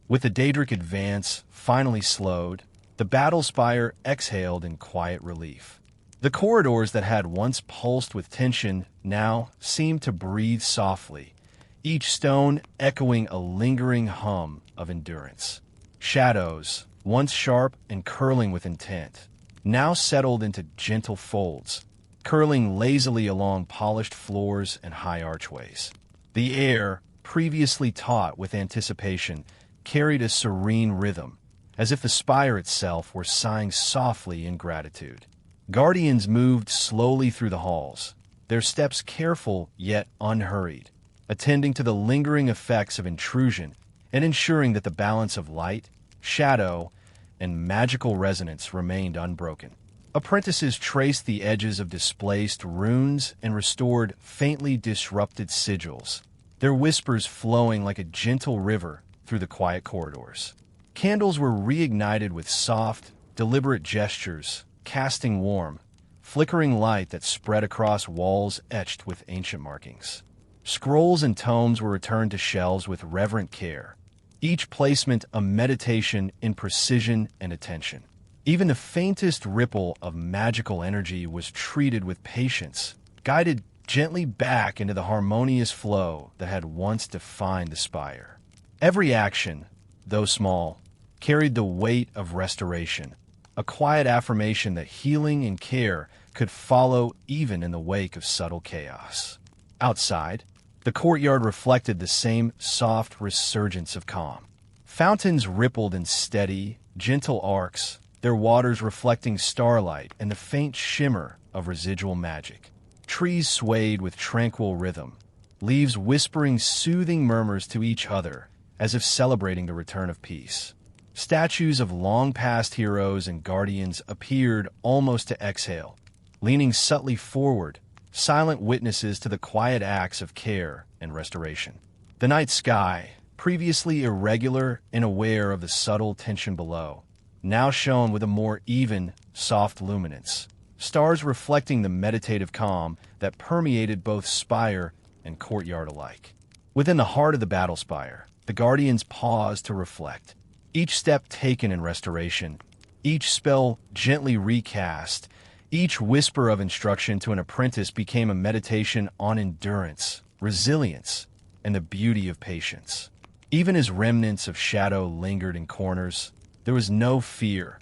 With the Daedric advance finally slowed, the Battlespire exhaled in quiet relief. The corridors that had once pulsed with tension now seemed to breathe softly, each stone echoing a lingering hum of endurance. Shadows, once sharp and curling with intent, now settled into gentle folds, curling lazily along polished floors and high archways. The air, previously taut with anticipation, carried a serene rhythm, as if the spire itself were sighing softly in gratitude. Guardians moved slowly through the halls, their steps careful yet unhurried, attending to the lingering effects of intrusion and ensuring that the balance of light, shadow, and magical resonance remained unbroken. Apprentices traced the edges of displaced runes and restored faintly disrupted sigils, their whispers flowing like a gentle river through the quiet corridors. Candles were reignited with soft, deliberate gestures, casting warm, flickering light that spread across walls etched with ancient markings. Scrolls and tomes were returned to shelves with reverent care, each placement a meditation in precision and attention. Even the faintest ripple of magical energy was treated with patience, guided gently back into the harmonious flow that had once defined the spire. Every action, though small, carried the weight of restoration, a quiet affirmation that healing and care could follow even in the wake of subtle chaos. Outside, the courtyard reflected the same soft resurgence of calm. Fountains rippled in steady, gentle arcs, their waters reflecting starlight and the faint shimmer of residual magic. Trees swayed with tranquil rhythm, leaves whispering soothing murmurs to each other as if celebrating the return of peace. Statues of long-past heroes and guardians appeared almost to exhale, leaning subtly forward, silent witnesses to the quiet acts of care and restoration. The night sky, previously irregular and aware of the subtle tension below, now shone with a more even, soft luminance, stars reflecting the meditative calm that permeated both spire and courtyard alike. Within the heart of the Battlespire, the Guardians paused to reflect, each step taken in restoration, each spell gently recast, each whisper of instruction to an apprentice became a meditation on endurance, resilience, and the beauty of patience. Even as remnants of shadow lingered in corners, there was no fear,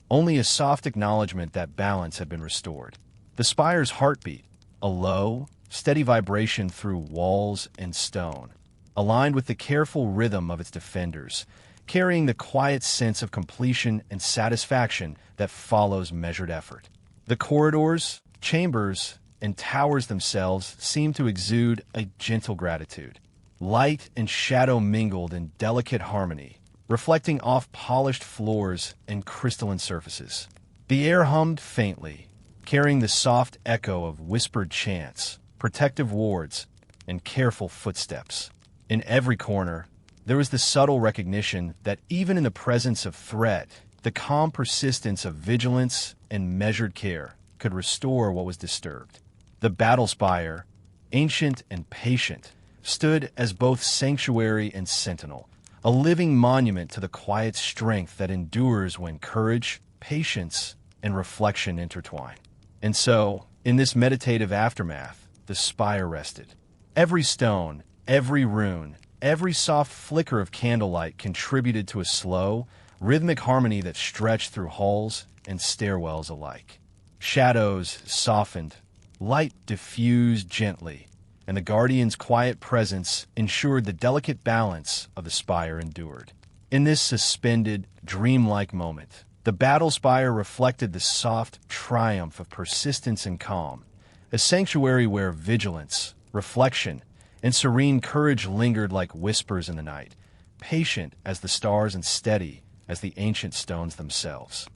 only a soft acknowledgement that balance had been restored. The spire's heartbeat, a low, steady vibration through walls and stone, aligned with the careful rhythm of its defenders, carrying the quiet sense of completion and satisfaction that follows measured effort. The corridors, chambers, and towers themselves seemed to exude a gentle gratitude. Light and shadow mingled in delicate harmony, reflecting off polished floors and crystalline surfaces. The air hummed faintly, carrying the soft echo of whispered chants, protective wards, and careful footsteps. In every corner, there was the subtle recognition that even in the presence of threat, the calm persistence of vigilance and measured care could restore what was disturbed. The Battlespire, ancient and patient, stood as both sanctuary and sentinel, a living monument to the quiet strength that endures when courage, patience, and reflection intertwine. And so, in this meditative aftermath, the spire rested. Every stone, every rune, every soft flicker of candlelight contributed to a slow, rhythmic harmony that stretched through halls and stairwells alike. Shadows softened, light diffused gently, and the Guardian's quiet presence ensured the delicate balance of the spire endured. In this suspended, dreamlike moment, the Battlespire reflected the soft triumph of persistence and calm, a sanctuary where vigilance, reflection, and serene courage lingered like whispers in the night, patient as the stars and steady as the ancient stones themselves.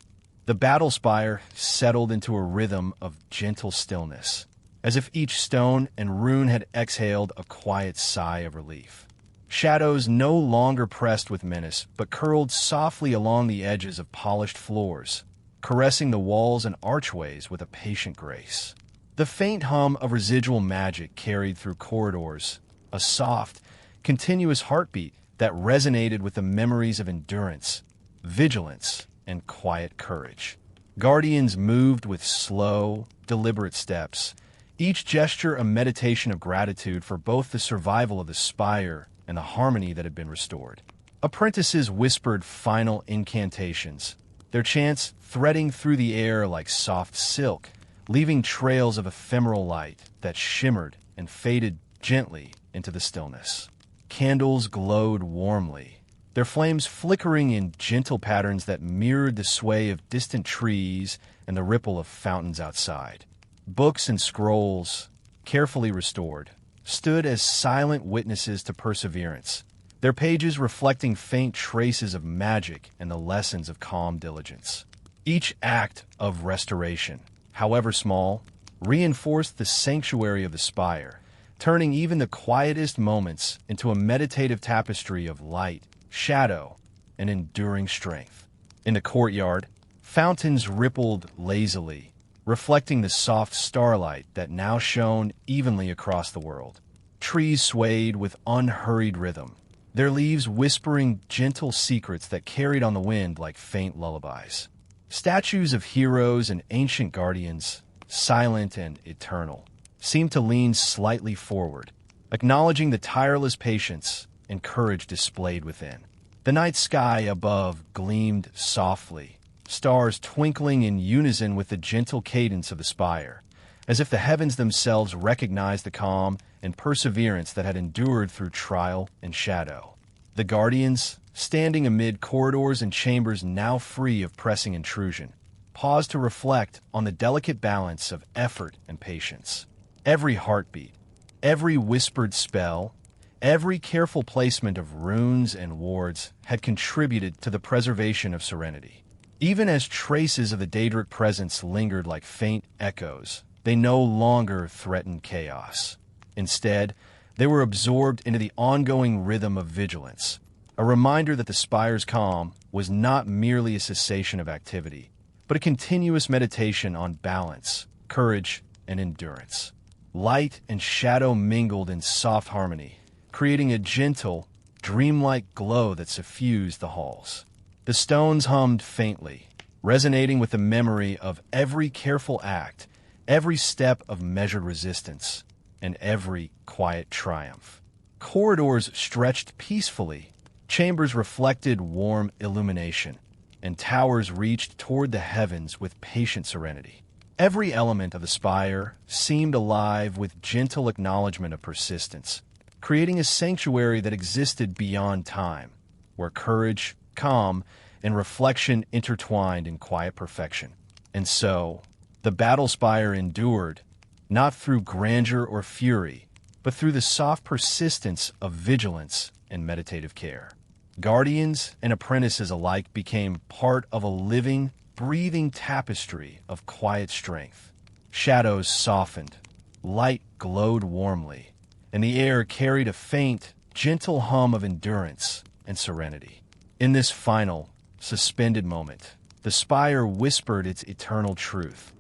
The Battlespire settled into a rhythm of gentle stillness, as if each stone and rune had exhaled a quiet sigh of relief. Shadows no longer pressed with menace, but curled softly along the edges of polished floors, caressing the walls and archways with a patient grace. The The faint hum of residual magic carried through corridors, a soft, continuous heartbeat that resonated with the memories of endurance, vigilance, and quiet courage. Guardians moved with slow, deliberate steps, each gesture a meditation of gratitude for both the survival of the spire and the harmony that had been restored. Apprentices whispered final incantations, their chants threading through the air like soft silk, leaving trails of ephemeral light that shimmered and faded gently into the stillness. Candles glowed warmly, their flames flickering in gentle patterns that mirrored the sway of distant trees and the ripple of fountains outside. Books and scrolls, carefully restored, stood as silent witnesses to perseverance, their pages reflecting faint traces of magic and the lessons of calm diligence. Each act of restoration, however small, reinforced the sanctuary of the spire, turning even the quietest moments into a meditative tapestry of light, shadow, and enduring strength. In the courtyard, fountains rippled lazily, reflecting the soft starlight that now shone evenly across the world. Trees swayed with unhurried rhythm, their leaves whispering gentle secrets that carried on the wind like faint lullabies. Statues of heroes and ancient guardians, silent and eternal, seemed to lean slightly forward, acknowledging the tireless patience and courage displayed within. The night sky above gleamed softly, stars twinkling in unison with the gentle cadence of the spire, as if the heavens themselves recognized the calm and perseverance that had endured through trial and shadow. The guardians, standing amid corridors and chambers now free of pressing intrusion, paused to reflect on the delicate balance of effort and patience. Every heartbeat, every whispered spell, every careful placement of runes and wards had contributed to the preservation of serenity. Even as traces of the Daedric presence lingered like faint echoes, they no longer threatened chaos. Instead, they were absorbed into the ongoing rhythm of vigilance, a reminder that the spire's calm was not merely a cessation of activity, but a continuous meditation on balance, courage, and endurance. Light and shadow mingled in soft harmony, creating a gentle, dreamlike glow that suffused the halls. The stones hummed faintly, resonating with the memory of every careful act, every step of measured resistance, and every quiet triumph. Corridors stretched peacefully, chambers reflected warm illumination, and towers reached toward the heavens with patient serenity. Every element of the spire seemed alive with gentle acknowledgement of persistence, creating a sanctuary that existed beyond time, where courage, calm, and reflection intertwined in quiet perfection. And so, the Battlespire endured, not through grandeur or fury, but through the soft persistence of vigilance and meditative care. Guardians and apprentices alike became part of a living, breathing tapestry of quiet strength. Shadows softened, light glowed warmly, and the air carried a faint, gentle hum of endurance and serenity. In this final, suspended moment, the spire whispered its eternal truth,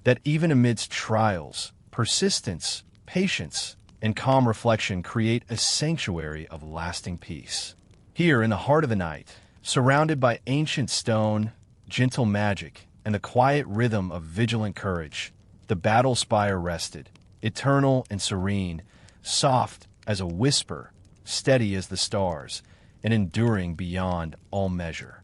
that even amidst trials, persistence, patience, and calm reflection create a sanctuary of lasting peace. Here in the heart of the night, surrounded by ancient stone, gentle magic, and the quiet rhythm of vigilant courage, the battle spire rested, eternal and serene, soft as a whisper, steady as the stars, and enduring beyond all measure.